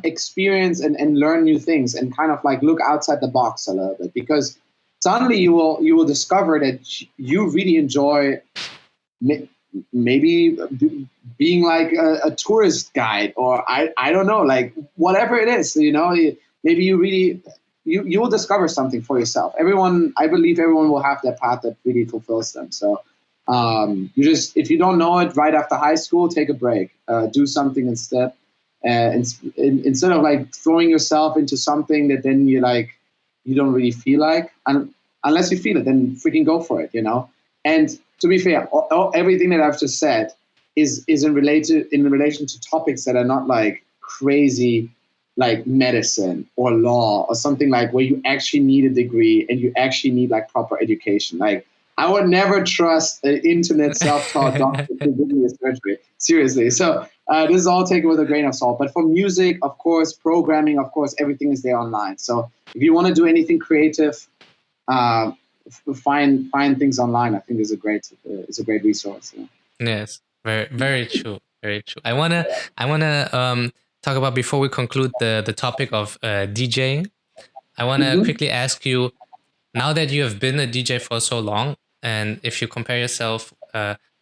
experience and learn new things and kind of like look outside the box a little bit, because suddenly you will discover that you really enjoy maybe being like a tourist guide, or I don't know, like whatever it is, maybe you really you will discover something for yourself. I believe everyone will have their path that really fulfills them. So you just, if you don't know it right after high school, take a break, do something instead, instead of like throwing yourself into something that then you don't really feel like, and unless you feel it, then freaking go for it. And to be fair, everything that I've just said is in relation to topics that are not like crazy like medicine or law or something like where you actually need a degree and you actually need like proper education. Like I would never trust an internet self-taught doctor to give me a surgery. Seriously. So this is all taken with a grain of salt. But for music, of course, programming, of course, everything is there online. So if you want to do anything creative, uh, find things online. I think is a great resource. Yeah. Yes, very true, very true. I wanna talk about, before we conclude the topic of DJing. I wanna Mm-hmm. quickly ask you, now that you have been a DJ for so long, and if you compare yourself,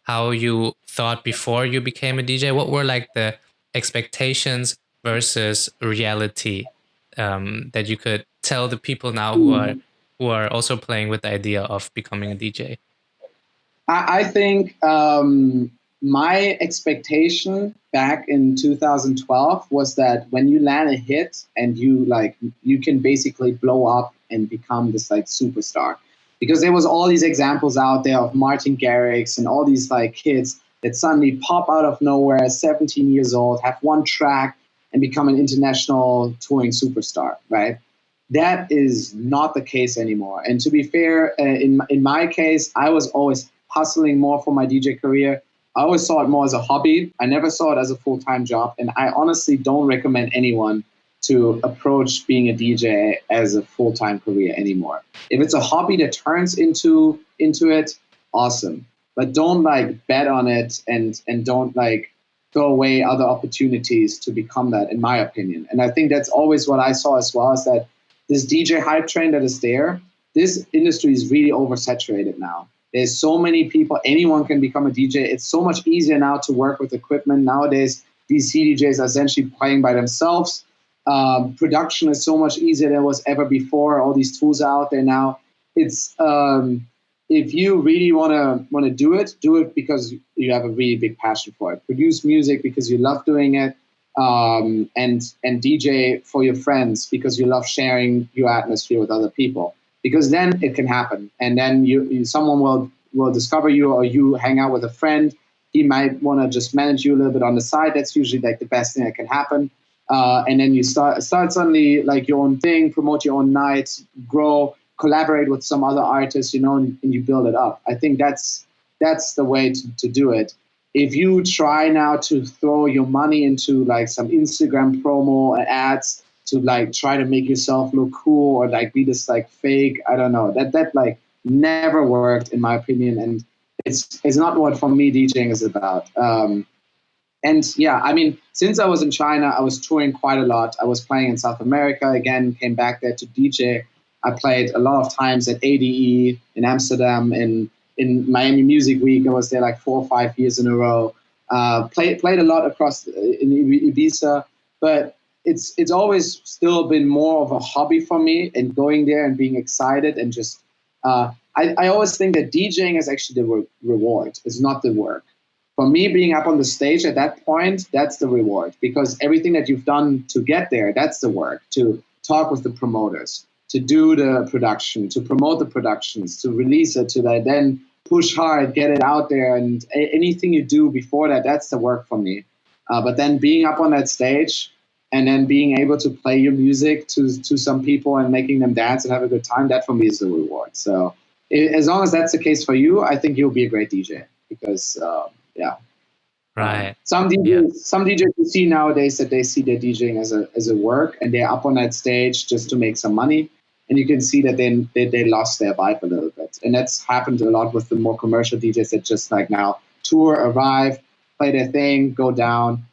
how you thought before you became a DJ, what were like the expectations versus reality, that you could tell the people now who are also playing with the idea of becoming a DJ? I think my expectation back in 2012 was that when you land a hit and you can basically blow up and become this like superstar, because there was all these examples out there of Martin Garrix and all these like kids that suddenly pop out of nowhere, 17 years old, have one track and become an international touring superstar, right? That is not the case anymore. And to be fair, in my case, I was always hustling more for my DJ career. I always saw it more as a hobby. I never saw it as a full-time job. And I honestly don't recommend anyone to approach being a DJ as a full-time career anymore. If it's a hobby that turns into it, awesome. But don't like bet on it and don't like throw away other opportunities to become that, in my opinion. And I think that's always what I saw as well, is that this DJ hype train that is there, this industry is really oversaturated now. There's so many people, anyone can become a DJ. It's so much easier now to work with equipment. Nowadays, these CDJs are essentially playing by themselves. Production is so much easier than it was ever before. All these tools are out there now. It's if you really want to do it because you have a really big passion for it. Produce music because you love doing it, and DJ for your friends because you love sharing your atmosphere with other people. Because then it can happen, and then someone will discover you, or you hang out with a friend. He might want to just manage you a little bit on the side. That's usually like the best thing that can happen. And then you start suddenly like your own thing, promote your own nights, grow, collaborate with some other artists, and you build it up. I think that's the way to do it. If you try now to throw your money into like some Instagram promo and ads to like try to make yourself look cool or like be this like fake, I don't know, that like never worked in my opinion, and it's not what for me DJing is about. And yeah, I mean, since I was in China, I was touring quite a lot. I was playing in South America again, came back there to DJ. I played a lot of times at ADE in Amsterdam, in Miami Music Week. I was there like 4 or 5 years in a row. Played a lot across in Ibiza, but it's always still been more of a hobby for me, and going there and being excited and just I always think that DJing is actually the reward. It's not the work. For me, being up on the stage at that point, that's the reward, because everything that you've done to get there, that's the work. To talk with the promoters, to do the production, to promote the productions, to release it, to like, then push hard, get it out there, and anything you do before that, that's the work for me. But then being up on that stage and then being able to play your music to some people and making them dance and have a good time, that for me is the reward. So as long as that's the case for you, I think you'll be a great DJ, because yeah. Right. Some DJs you see nowadays that they see their DJing as a work, and they're up on that stage just to make some money, and you can see that they lost their vibe a little bit, and that's happened a lot with the more commercial DJs that just like now tour, arrive, play their thing, go down.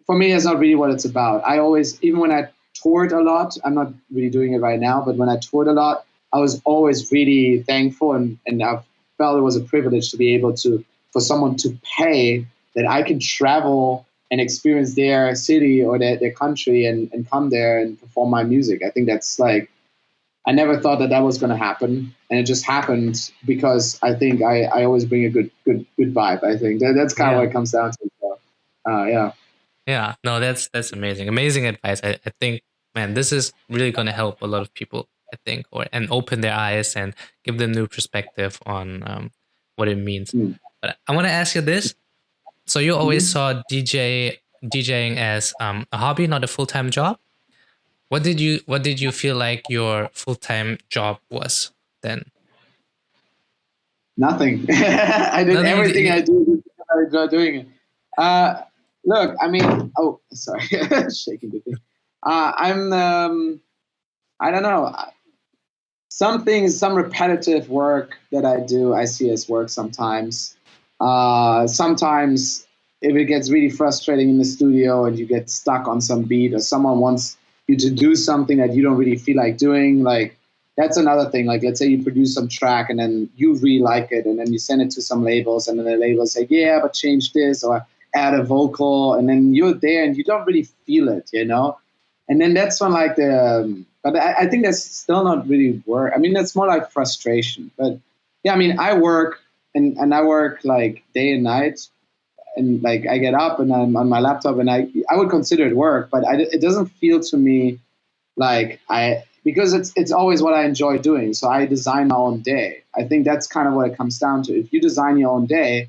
For me, that's not really what it's about. I always, even when I toured a lot, I'm not really doing it right now, but when I toured a lot, I was always really thankful, and I felt it was a privilege to be able to, for someone to pay that I can travel and experience their city or their country and come there and perform my music. I think that's like, I never thought that was going to happen, and it just happened because I think I always bring a good vibe. I think that's kind of what it comes down to. So, yeah. Yeah, no, that's amazing. Amazing advice. I think, man, this is really going to help a lot of people, I think, and open their eyes and give them new perspective on what it means. Mm. But I want to ask you this. So you always saw DJ DJing as a hobby, not a full-time job. What did you feel like your full-time job was then? Nothing. I did Nothing. everything I do because I enjoy doing it. Look, I mean, oh, sorry, shaking the thing. I don't know. Some things, some repetitive work that I do, I see as work sometimes. Sometimes, if it gets really frustrating in the studio and you get stuck on some beat, or someone wants you to do something that you don't really feel like doing, like that's another thing. Like, let's say you produce some track and then you really like it, and then you send it to some labels, and then the labels say, "Yeah, but change this or add a vocal," and then you're there and you don't really feel it, you know. And then that's when like but I think that's still not really work. I mean, that's more like frustration. But yeah, I mean, I work and I work like day and night, and like I get up and I'm on my laptop, and I would consider it work, but it doesn't feel to me like because it's always what I enjoy doing. So I design my own day. I think that's kind of what it comes down to. If you design your own day,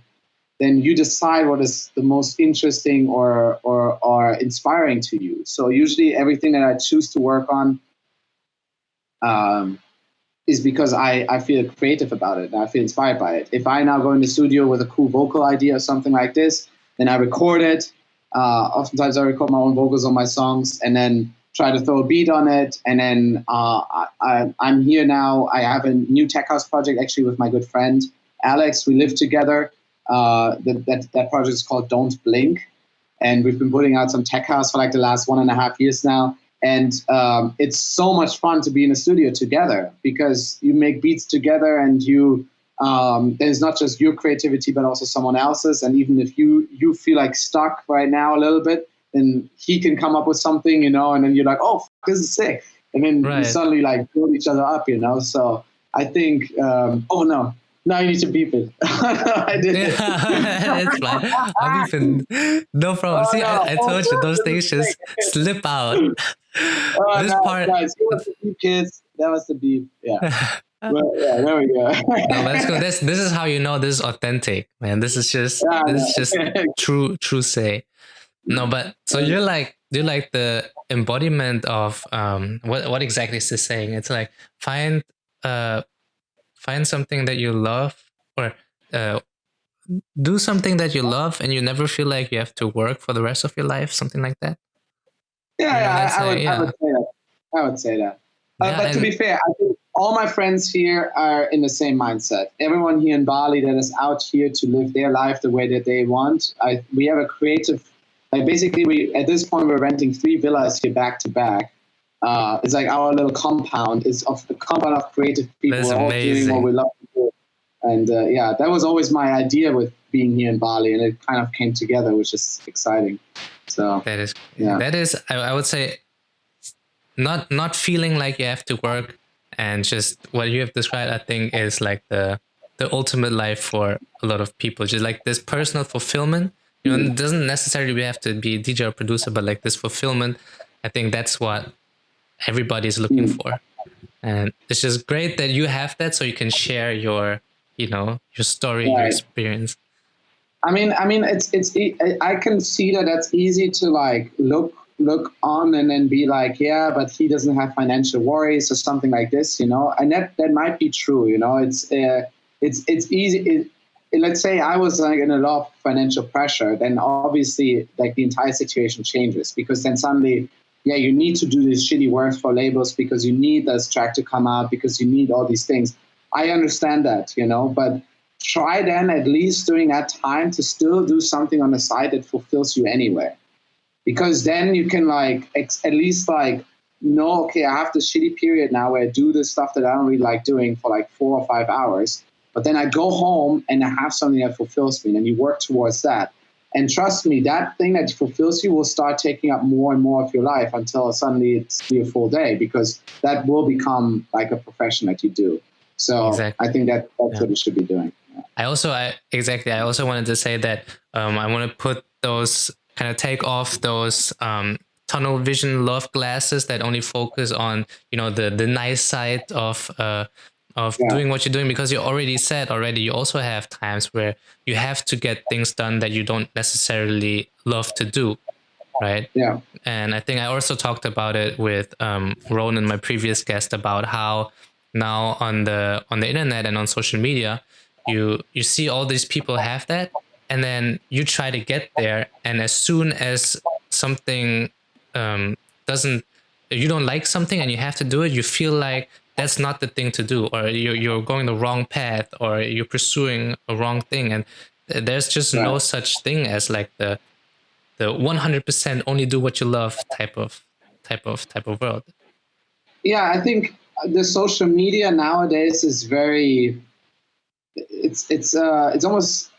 then you decide what is the most interesting or inspiring to you. So usually everything that I choose to work on is because I feel creative about it and I feel inspired by it. If I now go in the studio with a cool vocal idea or something like this, then I record it. Oftentimes I record my own vocals on my songs and then try to throw a beat on it. And then I'm here now. I have a new tech house project actually with my good friend Alex. We live together. That project is called Don't Blink. And we've been putting out some tech house for like the last 1.5 years now. And it's so much fun to be in a studio together because you make beats together and there's not just your creativity, but also someone else's. And even if you feel like stuck right now a little bit, then he can come up with something, you know, and then you're like, oh, this is sick. And then you suddenly like build each other up, you know? So I think, oh no, now you need to beep it. I did it. It's fine. I'm beeping. No problem. See, I told you those things just slip out. This part. Guys, who was the beep, kids? That was the beep. Yeah. Well, yeah, there we go. No, let's go. This is how you know this is authentic, man. This is just true say. No, but so you're like the embodiment of what exactly is this saying? It's like find something that you love, or do something that you love, and you never feel like you have to work for the rest of your life, something like that. I would say that. But to be fair, I think all my friends here are in the same mindset. Everyone here in Bali that is out here to live their life the way that they want. We have a creative. Like basically, at this point we're renting 3 villas here back to back. It's like our little compound. It's of the compound of creative people. That's we're all amazing. doing what we love to do. And yeah, that was always my idea with being here in Bali, and it kind of came together, which is exciting. So that is I would say not feeling like you have to work, and just what you have described, I think, is like the ultimate life for a lot of people. Just like this personal fulfillment. You know, it doesn't necessarily have to be a DJ or producer, but like this fulfillment, I think that's what everybody's looking for. And it's just great that you have that, so you can share your story, your experience. I mean, I can see that that's easy to like look on and then be like, yeah, but he doesn't have financial worries or something like this, you know, and that might be true, you know. It's easy. Let's say I was like in a lot of financial pressure, then obviously like the entire situation changes, because then suddenly, yeah, you need to do this shitty work for labels because you need this track to come out, because you need all these things. I understand that, you know, but try then at least during that time to still do something on the side that fulfills you anyway. Because then you can like at least like know, okay, I have this shitty period now where I do this stuff that I don't really like doing for like 4 or 5 hours. But then I go home and I have something that fulfills me, and you work towards that. And trust me, that thing that fulfills you will start taking up more and more of your life until suddenly it's your full day, because that will become like a profession that you do. So exactly. I think that's what you should be doing. Yeah. I also wanted to say that I want to put those, kind of take off those tunnel vision love glasses that only focus on, you know, the nice side of doing what you're doing, because you already said you also have times where you have to get things done that you don't necessarily love to do. right? Yeah. And I think I also talked about it with Ronan, my previous guest, about how now on the internet and on social media, you see all these people have that, and then you try to get there, and as soon as something doesn't, you don't like something and you have to do it, you feel like that's not the thing to do, or you're going the wrong path, or you're pursuing a wrong thing, and there's just no such thing as like the 100% only do what you love type of world. Yeah, I think the social media nowadays is very, it's almost,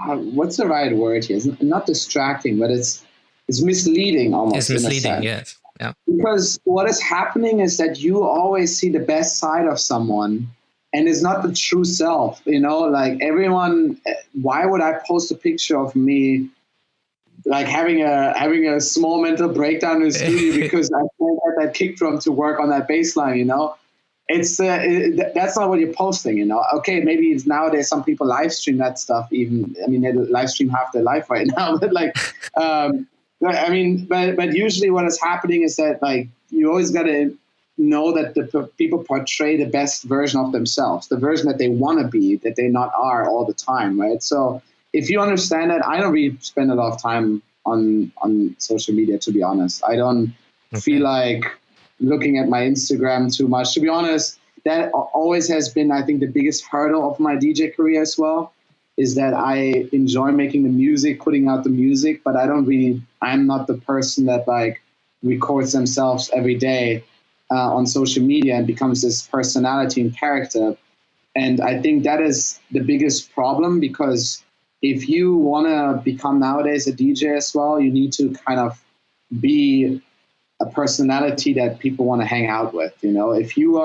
what's the right word here? It's not distracting, but it's misleading almost. It's misleading, yes. Yeah. Because what is happening is that you always see the best side of someone, and it's not the true self. You know, like everyone. Why would I post a picture of me, like having a small mental breakdown in the studio because I can't get that kick drum to work on that bass line? You know, it's that's not what you're posting. You know, okay, maybe it's nowadays some people live stream that stuff. Even, I mean, they live stream half their life right now, but like. I mean, but usually what is happening is that, like, you always got to know that the people portray the best version of themselves, the version that they want to be, that they not are all the time, right? So if you understand that, I don't really spend a lot of time on social media, to be honest. I don't feel like looking at my Instagram too much. To be honest, that always has been, I think, the biggest hurdle of my DJ career as well, is that I enjoy making the music, putting out the music, but I'm not the person that like records themselves every day on social media and becomes this personality and character. And I think that is the biggest problem, because if you want to become nowadays a DJ as well, you need to kind of be a personality that people want to hang out with. You know, if you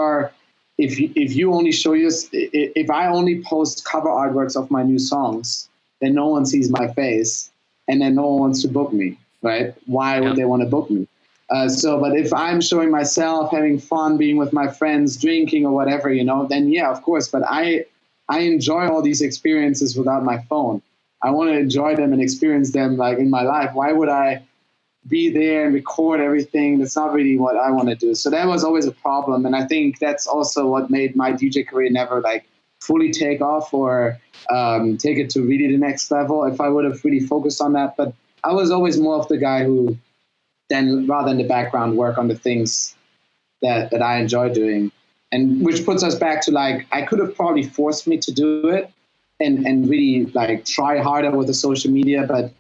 only show us, if I only post cover artworks of my new songs, then no one sees my face, and then no one wants to book me, right? Why would they want to book me? But if I'm showing myself, having fun, being with my friends, drinking or whatever, you know, then yeah, of course. But I enjoy all these experiences without my phone. I want to enjoy them and experience them like in my life. Why would I be there and record everything? That's not really what I want to do. So that was always a problem. And I think that's also what made my DJ career never like fully take off or take it to really the next level if I would have really focused on that. But I was always more of the guy who then, rather than the background, work on the things that I enjoy doing. And which puts us back to, like, I could have probably forced me to do it and really like try harder with the social media, but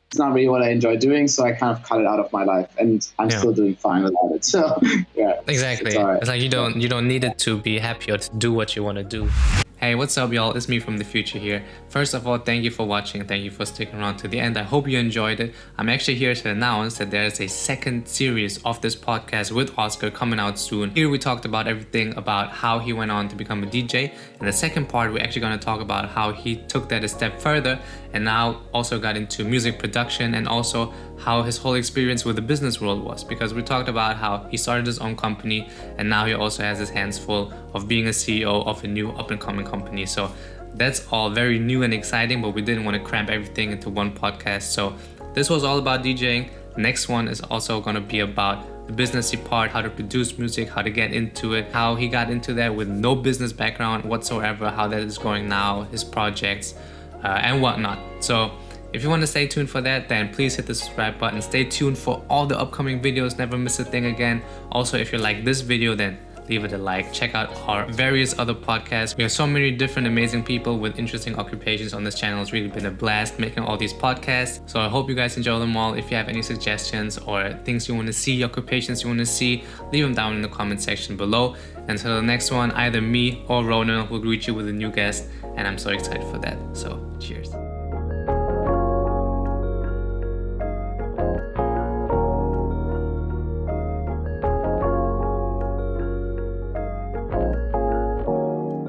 it's not really what I enjoy doing, so I kind of cut it out of my life, and I'm still doing fine without it. So yeah, exactly. It's like you don't need it to be happy or to do what you want to do. Hey, what's up, y'all? It's me from the future here. First of all, thank you for watching. Thank you for sticking around to the end. I hope you enjoyed it. I'm actually here to announce that there is a second series of this podcast with Oskar coming out soon. Here we talked about everything about how he went on to become a DJ. In the second part, we're actually going to talk about how he took that a step further and now also got into music production, and also how his whole experience with the business world was, because we talked about how he started his own company and now he also has his hands full of being a CEO of a new up-and-coming company. So that's all very new and exciting, but we didn't want to cramp everything into one podcast. So this was all about DJing. The next one is also going to be about the businessy part, how to produce music, how to get into it, how he got into that with no business background whatsoever, how that is going now, his projects, and whatnot. So if you want to stay tuned for that, then please hit the subscribe button. Stay tuned for all the upcoming videos. Never miss a thing again. Also, if you like this video, then leave it a like. Check out our various other podcasts. We have so many different amazing people with interesting occupations on this channel. It's really been a blast making all these podcasts. So I hope you guys enjoy them all. If you have any suggestions or things you want to see, occupations you want to see, leave them down in the comment section below. Until the next one, either me or Ronan will greet you with a new guest, and I'm so excited for that. So cheers.